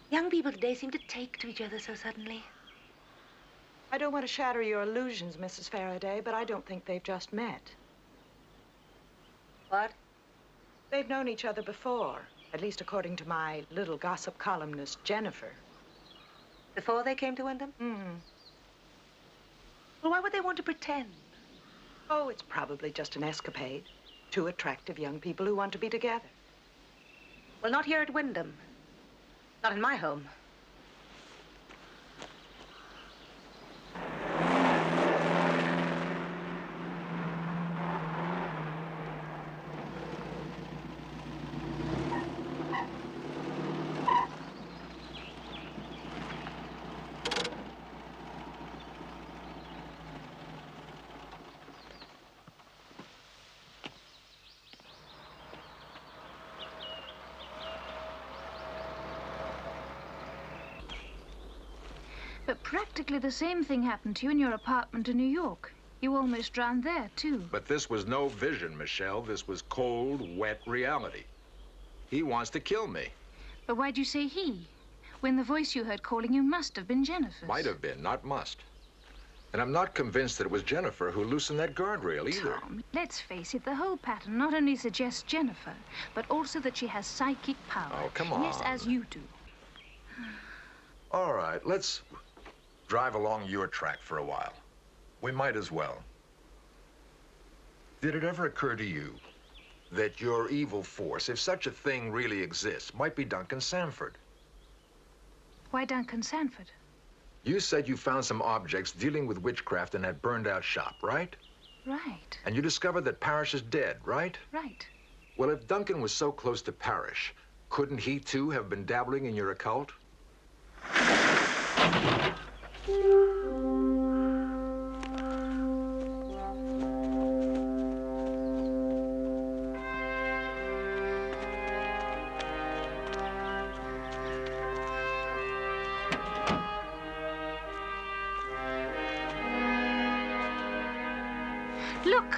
Young people today seem to take to each other so suddenly. I don't want to shatter your illusions, Mrs. Faraday, but I don't think they've just met. What? They've known each other before, at least according to my little gossip columnist, Jennifer. Before they came to Wyndham? Mm-hmm. Well, why would they want to pretend? Oh, it's probably just an escapade. Two attractive young people who want to be together. Well, not here at Wyndham. Not in my home. But practically the same thing happened to you in your apartment in New York. You almost drowned there, too. But this was no vision, Michelle. This was cold, wet reality. He wants to kill me. But why'd you say he? When the voice you heard calling you must have been Jennifer's. Might have been, not must. And I'm not convinced that it was Jennifer who loosened that guardrail either. Tom, let's face it, the whole pattern not only suggests Jennifer, but also that she has psychic power. Oh, come on. Yes, as you do. All right, let's drive along your track for a while. We might as well. Did it ever occur to you that your evil force, if such a thing really exists, might be Duncan Sanford? Why Duncan Sanford? You said you found some objects dealing with witchcraft in that burned-out shop, right? Right. And you discovered that Parrish is dead, right? Right. Well, if Duncan was so close to Parrish, couldn't he, too, have been dabbling in your occult? Look!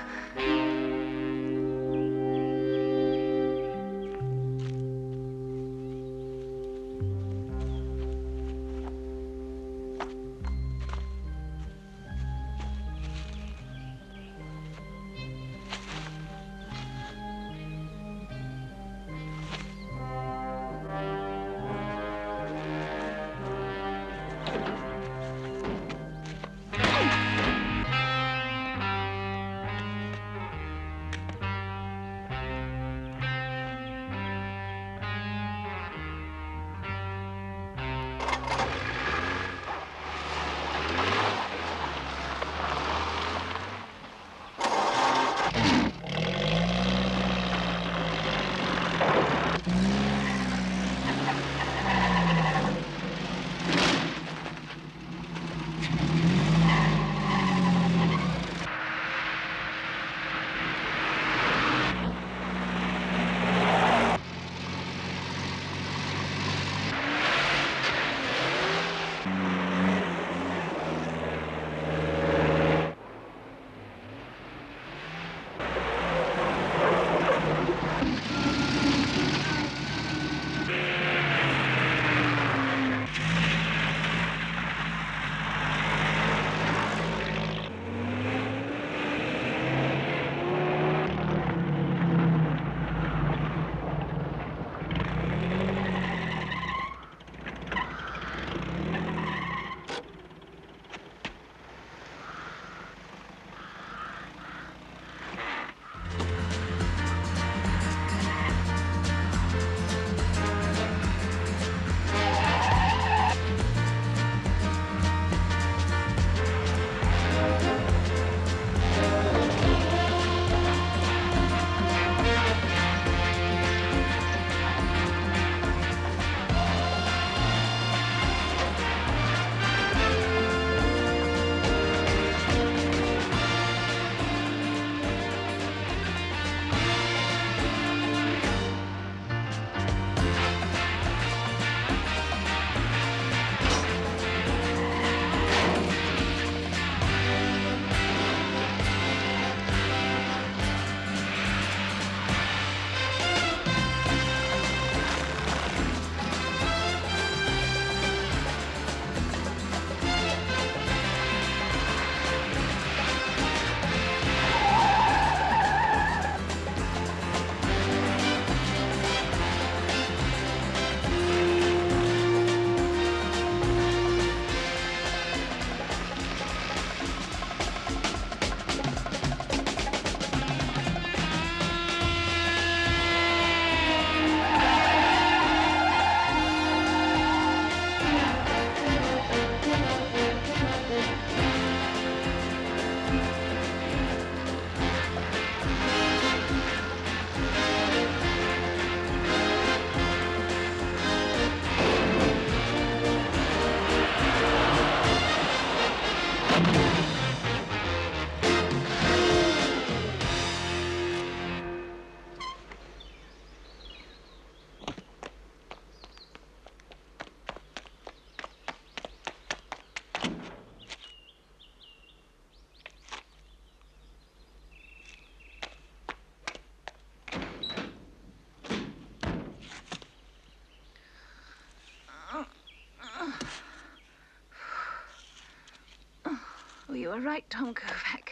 you are right, Tom Kovack.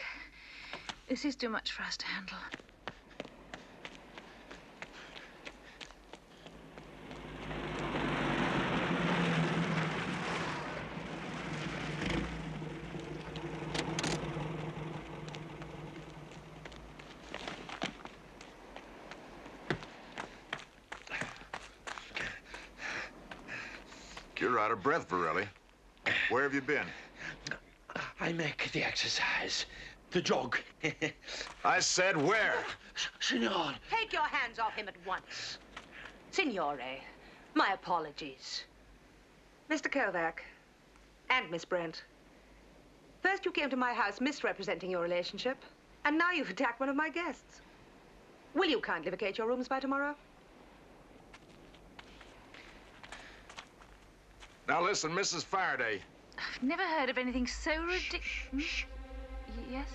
This is too much for us to handle. You're out of breath, Varelli. Where have you been? I make the exercise. The jog. I said where? Signor. Take your hands off him at once. Signore, my apologies. Mr. Kovack and Miss Brent. First you came to my house misrepresenting your relationship, and now you've attacked one of my guests. Will you kindly vacate your rooms by tomorrow? Now listen, Mrs. Faraday. I've never heard of anything so ridiculous. Yes?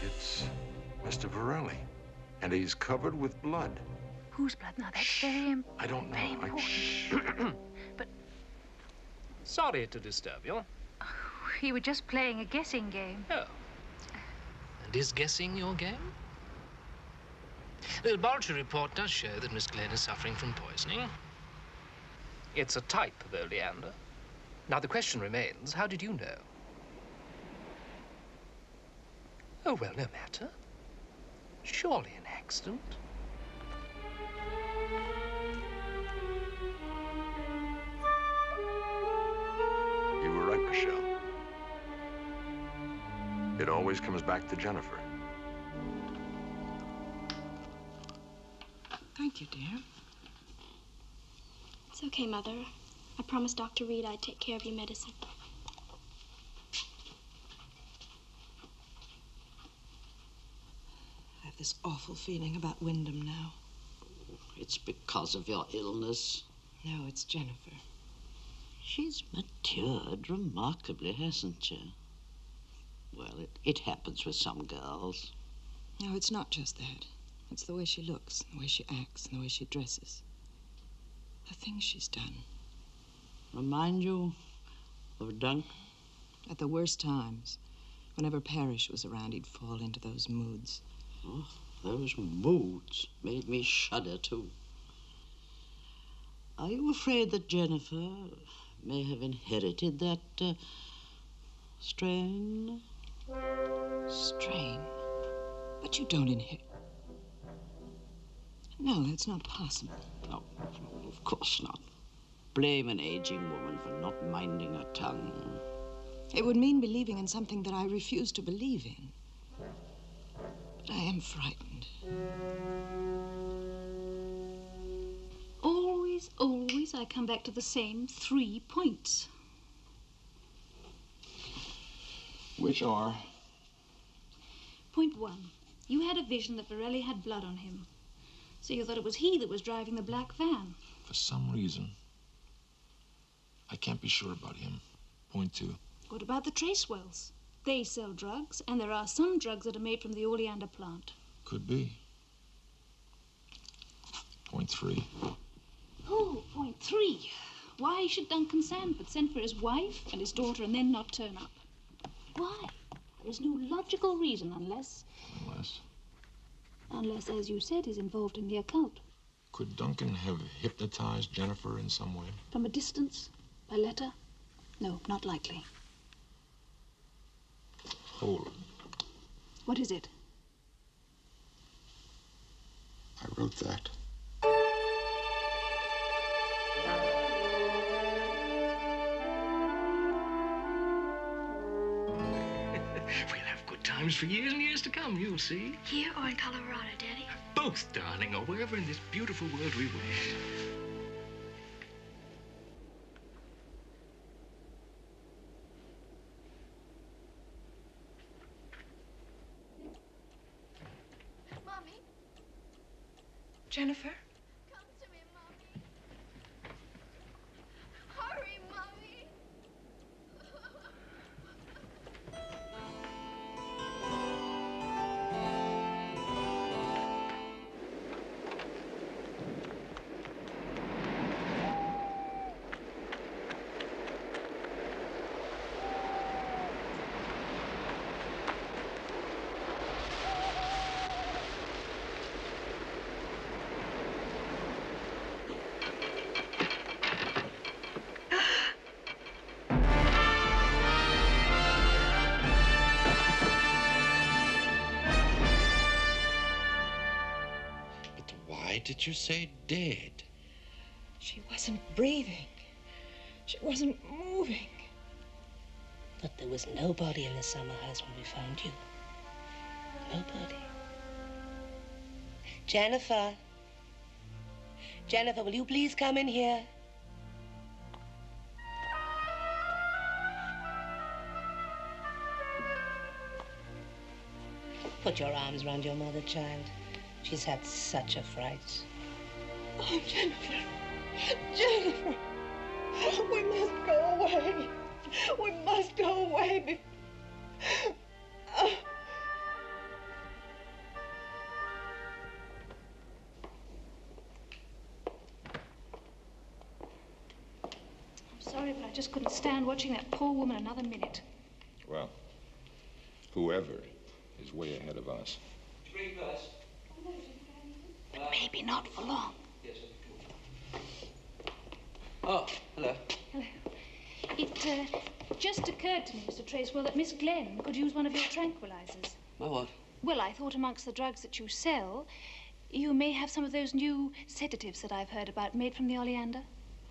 It's Mr. Varelli, and he's covered with blood. Whose blood? Now, that's very I don't know. very important. But Sorry to disturb you. we were just playing a guessing game. Oh. And is guessing your game? The laboratory report does show that Miss Glenn is suffering from poisoning. It's a type of oleander. Now, the question remains, how did you know? Oh, well, no matter. Surely an accident. You were right, Michelle. It always comes back to Jennifer. Thank you, dear. It's okay, Mother. I promised Dr. Reed I'd take care of your medicine. I have this awful feeling about Wyndham now. It's because of your illness. No, it's Jennifer. She's matured remarkably, hasn't she? Well, it happens with some girls. No, it's not just that. It's the way she looks, the way she acts, and the way she dresses. The things she's done. Remind you of Dunk? At the worst times, whenever Parrish was around, he'd fall into those moods. Oh, those moods made me shudder, too. Are you afraid that Jennifer may have inherited that strain? Strain? But you don't inherit. No, that's not possible. No, of course not. Blame an aging woman for not minding her tongue. It would mean believing in something that I refuse to believe in. But I am frightened. Always, I come back to the same 3 points. Which are? Point 1. You had a vision that Varelli had blood on him. So you thought it was he that was driving the black van. For some reason, I can't be sure about him. Point 2. What about the trace wells? They sell drugs, and there are some drugs that are made from the oleander plant. Could be. Point 3. Oh, point 3. Why should Duncan Sanford send for his wife and his daughter and then not turn up? Why? There is no logical reason unless, as you said, he's involved in the occult. Could Duncan have hypnotized Jennifer in some way? From a distance? By letter? No, not likely. Hold. What is it? I wrote that. We'll have good times for years and years to come, you'll see. Here or in Colorado, Daddy? Both, darling, or wherever in this beautiful world we wish. Mommy? Jennifer? Come to me, Mommy. Hurry, Mommy. did you say dead? She wasn't breathing. She wasn't moving. But there was nobody in the summer house when we found you. Nobody. Jennifer. Jennifer, will you please come in here? Put your arms around your mother, child. She's had such a fright. Oh, Jennifer. Jennifer. We must go away. We must go away. I'm sorry, but I just couldn't stand watching that poor woman another minute. Well, whoever is way ahead of us. Maybe not for long. Oh, hello. Hello. It just occurred to me, Mr. Tracewell, that Miss Glenn could use one of your tranquilizers. My what? Well, I thought amongst the drugs that you sell, you may have some of those new sedatives that I've heard about, made from the oleander.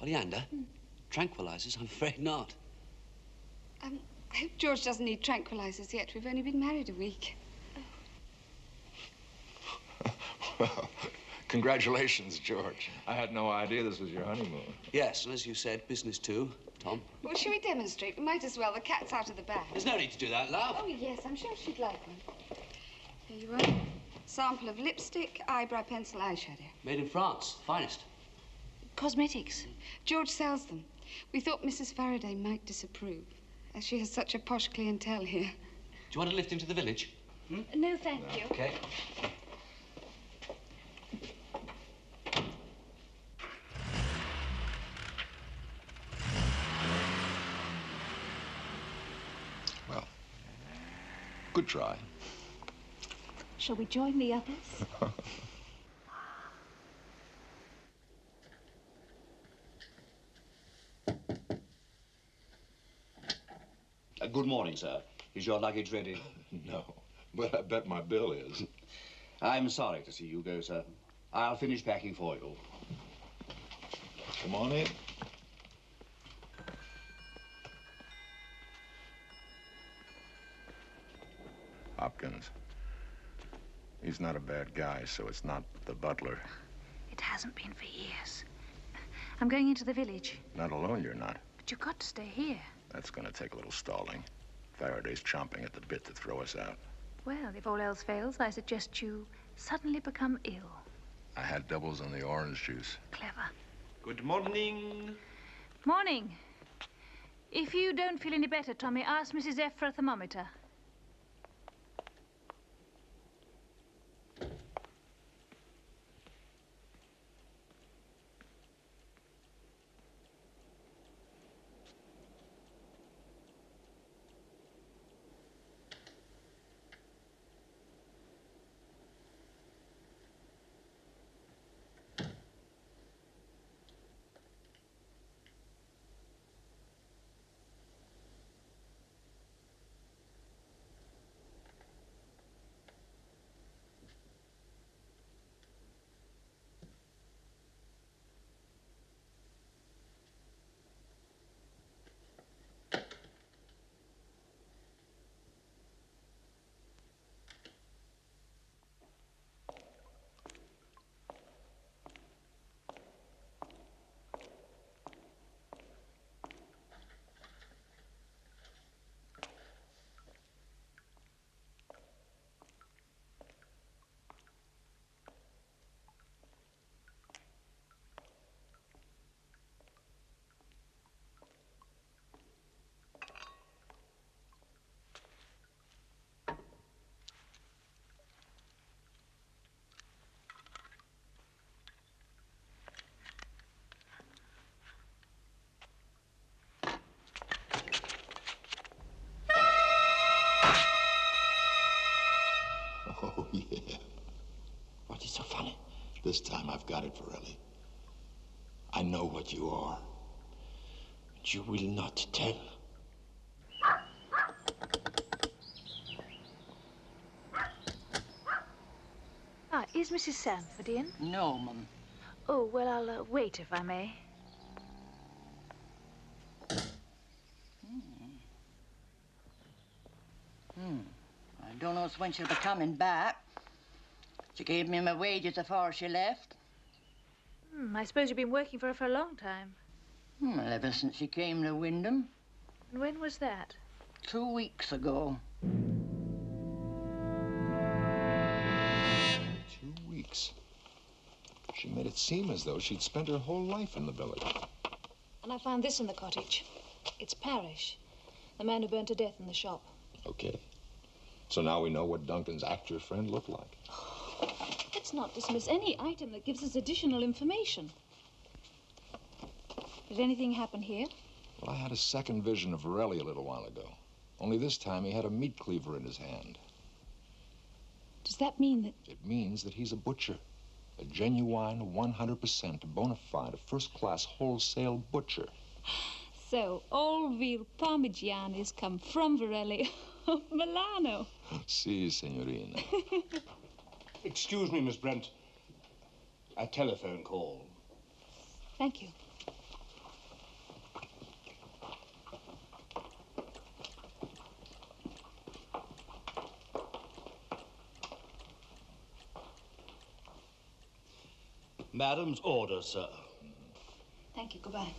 Oleander? Tranquilizers? I'm afraid not. I hope George doesn't need tranquilizers yet. We've only been married a week. Well, congratulations, George. I had no idea this was your honeymoon. Yes, and as you said, business too, Tom. Well, shall we demonstrate? We might as well. The cat's out of the bag. There's no need to do that, love. Oh, yes, I'm sure she'd like one. Here you are. Sample of lipstick, eyebrow pencil, eyeshadow. Made in France, finest. Cosmetics. George sells them. We thought Mrs. Faraday might disapprove, as she has such a posh clientele here. Do you want to lift him to the village? No, thank you. Okay. Well, good try. Shall we join the others? Good morning, sir. Is your luggage ready? No, but I bet my bill is. I'm sorry to see you go, sir. I'll finish packing for you. Come on in. Hopkins. He's not a bad guy, so it's not the butler. It hasn't been for years. I'm going into the village. Not alone, you're not. But you've got to stay here. That's gonna take a little stalling. Faraday's chomping at the bit to throw us out. Well, if all else fails, I suggest you suddenly become ill. I had doubles on the orange juice. Clever. Good morning. Morning. If you don't feel any better, Tommy, ask Mrs. F for a thermometer. Oh, yeah. What is so funny? This time I've got it, Varelli. I know what you are. But you will not tell. Is Mrs. Sanford in? No, Mum. Oh, well, I'll wait if I may. I don't know when she'll be coming back. She gave me my wages before she left. I suppose you've been working for her for a long time. Well, ever since she came to Wyndham. And when was that? 2 weeks ago. 2 weeks. She made it seem as though she'd spent her whole life in the village. And I found this in the cottage. It's Parrish, the man who burned to death in the shop. Okay. So now we know what Duncan's actor friend looked like. Let's not dismiss any item that gives us additional information. Did anything happen here? Well, I had a second vision of Varelli a little while ago. Only this time he had a meat cleaver in his hand. Does that mean that... It means that he's a butcher. A genuine, 100% bona fide, first-class wholesale butcher. So, all veal parmigianis come from Varelli of Milano. Si, signorina. Excuse me, Miss Brent. A telephone call. Thank you. Madam's order, sir. Thank you. Goodbye.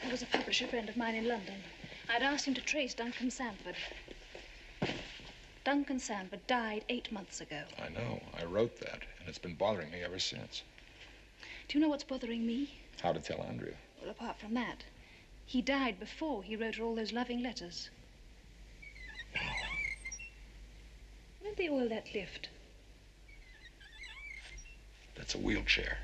There was a publisher friend of mine in London. I'd asked him to trace Duncan Sanford. Duncan Sanford died 8 months ago. I know. I wrote that, and it's been bothering me ever since. Do you know what's bothering me? How to tell Andrea? Well, apart from that, he died before he wrote her all those loving letters. Where'd they oil that lift? That's a wheelchair.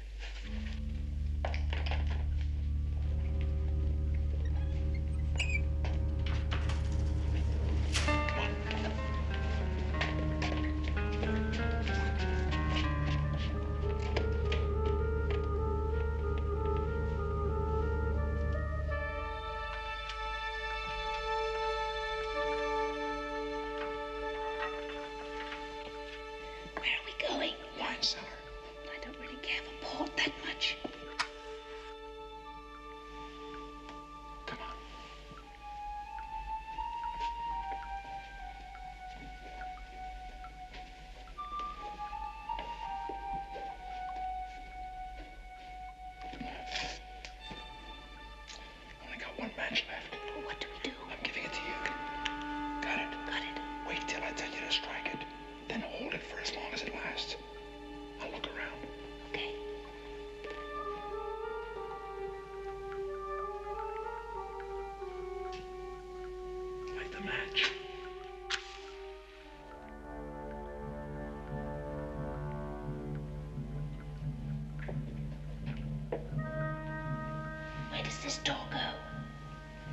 Where does this door go?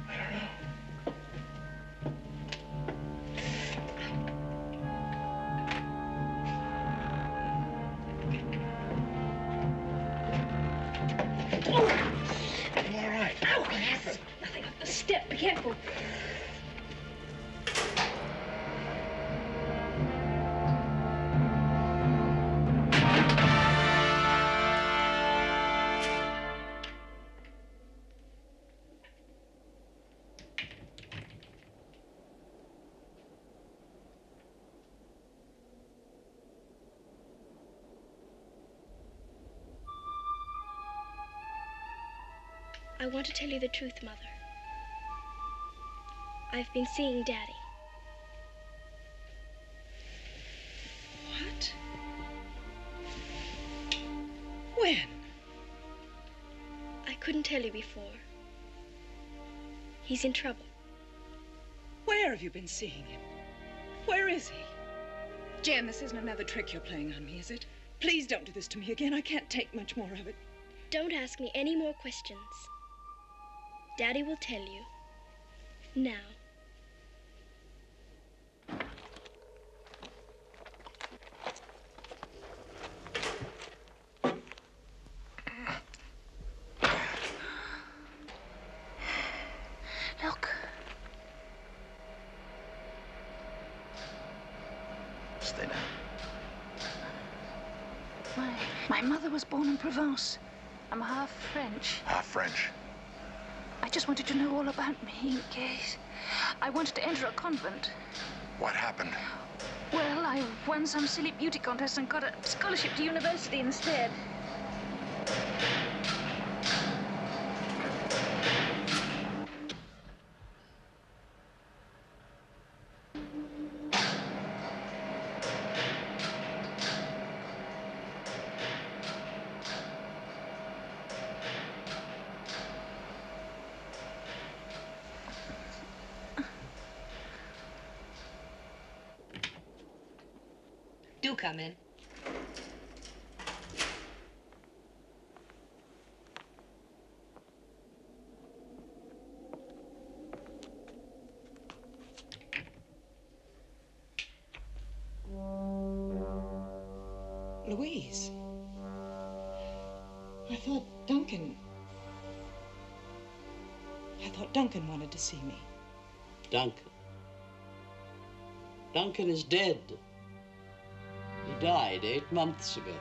I don't know. You all right? Oh, what happened? Nothing up the step. Be careful. I want to tell you the truth, Mother. I've been seeing Daddy. What? When? I couldn't tell you before. He's in trouble. Where have you been seeing him? Where is he? Jan, this isn't another trick you're playing on me, is it? Please don't do this to me again. I can't take much more of it. Don't ask me any more questions. Daddy will tell you. Now. My mother was born in Provence. I'm half French. Half French. I just wanted to know all about me in case. I wanted to enter a convent. What happened? Well, I won some silly beauty contest and got a scholarship to university instead. Do come in. Louise. I thought Duncan wanted to see me. Duncan. Duncan is dead. He died 8 months ago.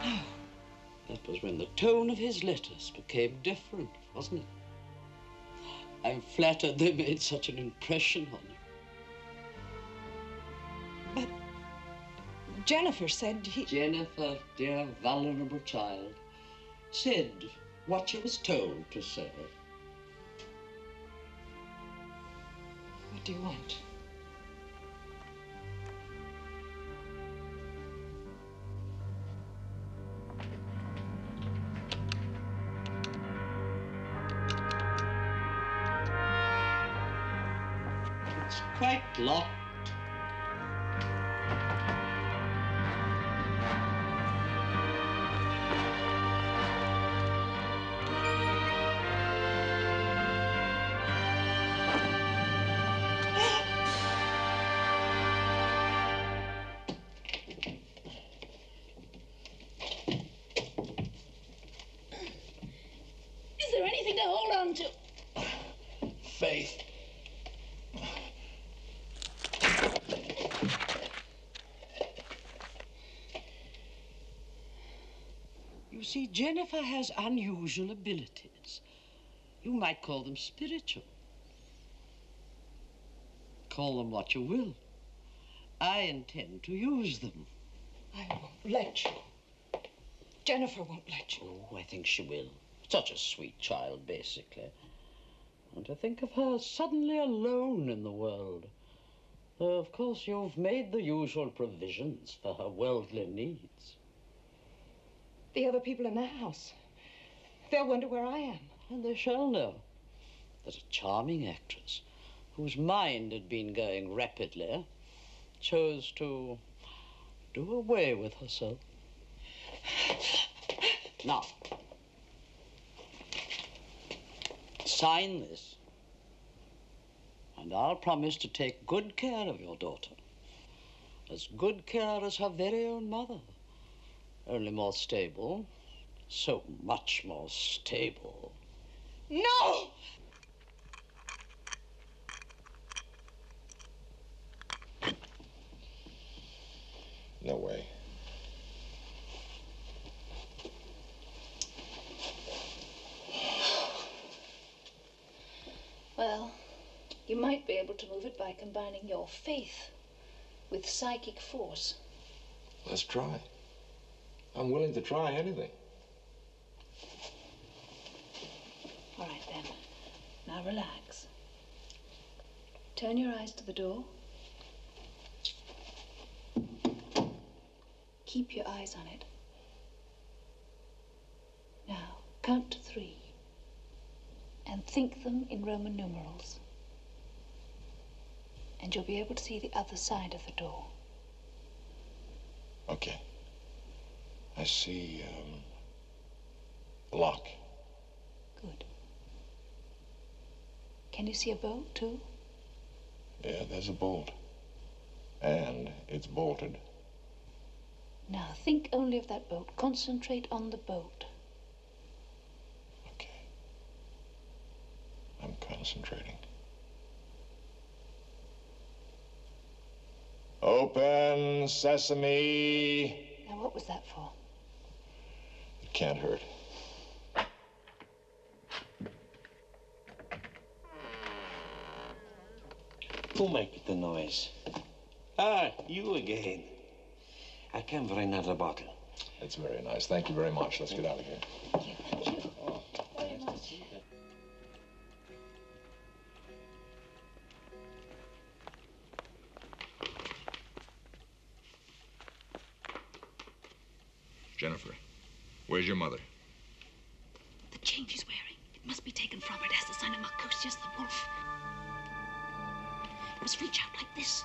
No. That was when the tone of his letters became different, wasn't it? I'm flattered they made such an impression on you. But Jennifer said he... Jennifer, dear vulnerable child, said what she was told to say. What do you want? It's quite locked. Is there anything to hold on to? Faith. You see, Jennifer has unusual abilities. You might call them spiritual. Call them what you will. I intend to use them. I won't let you. Jennifer won't let you. Oh, I think she will. Such a sweet child, basically. And to think of her suddenly alone in the world. Though, of course, you've made the usual provisions for her worldly needs. The other people in the house, they'll wonder where I am. And they shall know that a charming actress whose mind had been going rapidly chose to do away with herself. Now, sign this, and I'll promise to take good care of your daughter. As good care as her very own mother. Only more stable. So much more stable. No! No way. Well, you might be able to move it by combining your faith with psychic force. Let's try. I'm willing to try anything. All right, then. Now relax. Turn your eyes to the door. Keep your eyes on it. Now, count to 3. And think them in Roman numerals. And you'll be able to see the other side of the door. Okay. I see, lock. Good. Can you see a bolt, too? Yeah, there's a bolt. And it's bolted. Now, think only of that bolt. Concentrate on the bolt. Okay. I'm concentrating. Open sesame. Now, what was that for? It can't hurt. Who make the noise? Ah, you again. I came for another bottle. That's very nice. Thank you very much. Let's get out of here. Thank you. Very much. Jennifer, where's your mother? The chain she's wearing. It must be taken from her. It has the sign of Marcosius the wolf. It must reach out like this.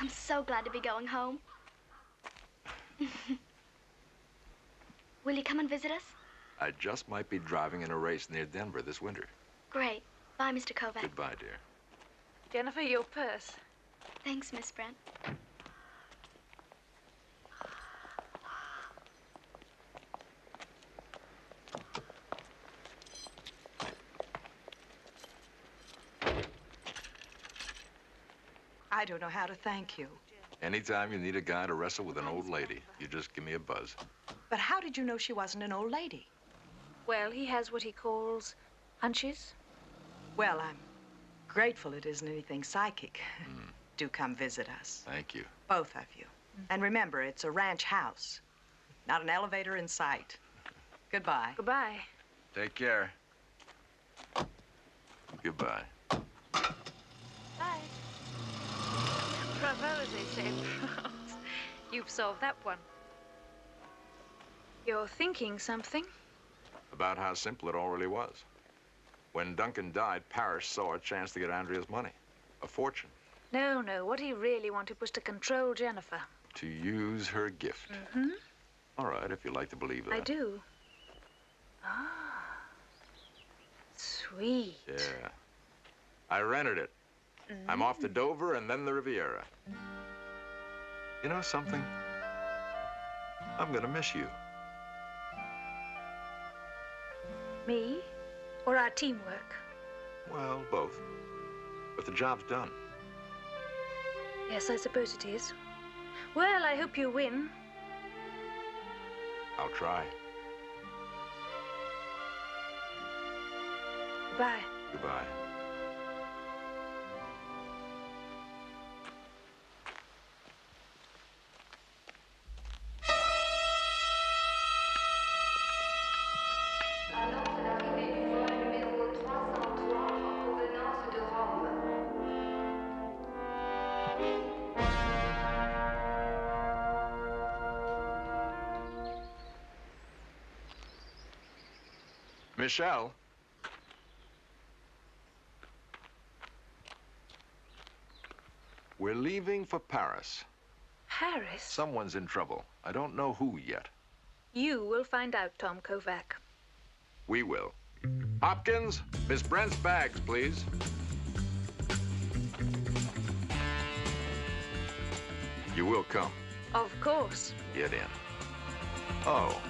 I'm so glad to be going home. Will you come and visit us? I just might be driving in a race near Denver this winter. Great. Bye, Mr. Kovack. Goodbye, dear. Jennifer, your purse. Thanks, Miss Brent. I don't know how to thank you. Anytime you need a guy to wrestle with an old lady, you just give me a buzz. But how did you know she wasn't an old lady? Well, he has what he calls hunches. Well, I'm grateful it isn't anything psychic. Do come visit us. Thank you. Both of you. And remember, it's a ranch house. Not an elevator in sight. Goodbye. Goodbye. Take care. Goodbye. Bye. Bravo, as they say in France. You've solved that one. You're thinking something? About how simple it all really was. When Duncan died, Parrish saw a chance to get Andrea's money. A fortune. No, no. What he really wanted was to control Jennifer. To use her gift. Mm-hmm. All right, if you like to believe that. I do. Ah. Sweet. Yeah. I rented it. I'm off to Dover and then the Riviera. You know something? I'm gonna miss you. Me? Or our teamwork? Well, both. But the job's done. Yes, I suppose it is. Well, I hope you win. I'll try. Goodbye. Goodbye. Michelle? We're leaving for Paris. Paris? Someone's in trouble. I don't know who yet. You will find out, Tom Kovack. We will. Hopkins, Miss Brent's bags, please. You will come. Of course. Get in. Oh,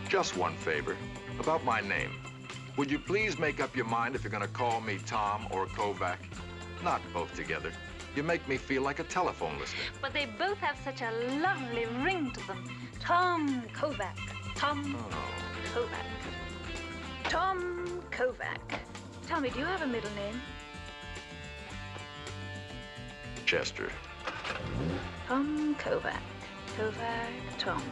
just one favor. About my name. Would you please make up your mind if you're going to call me Tom or Kovack? Not both together. You make me feel like a telephone listener. But they both have such a lovely ring to them. Tom Kovack. Tom Kovack. Tom Kovack. Tell me, do you have a middle name? Chester. Tom Kovack. Kovack, Tom.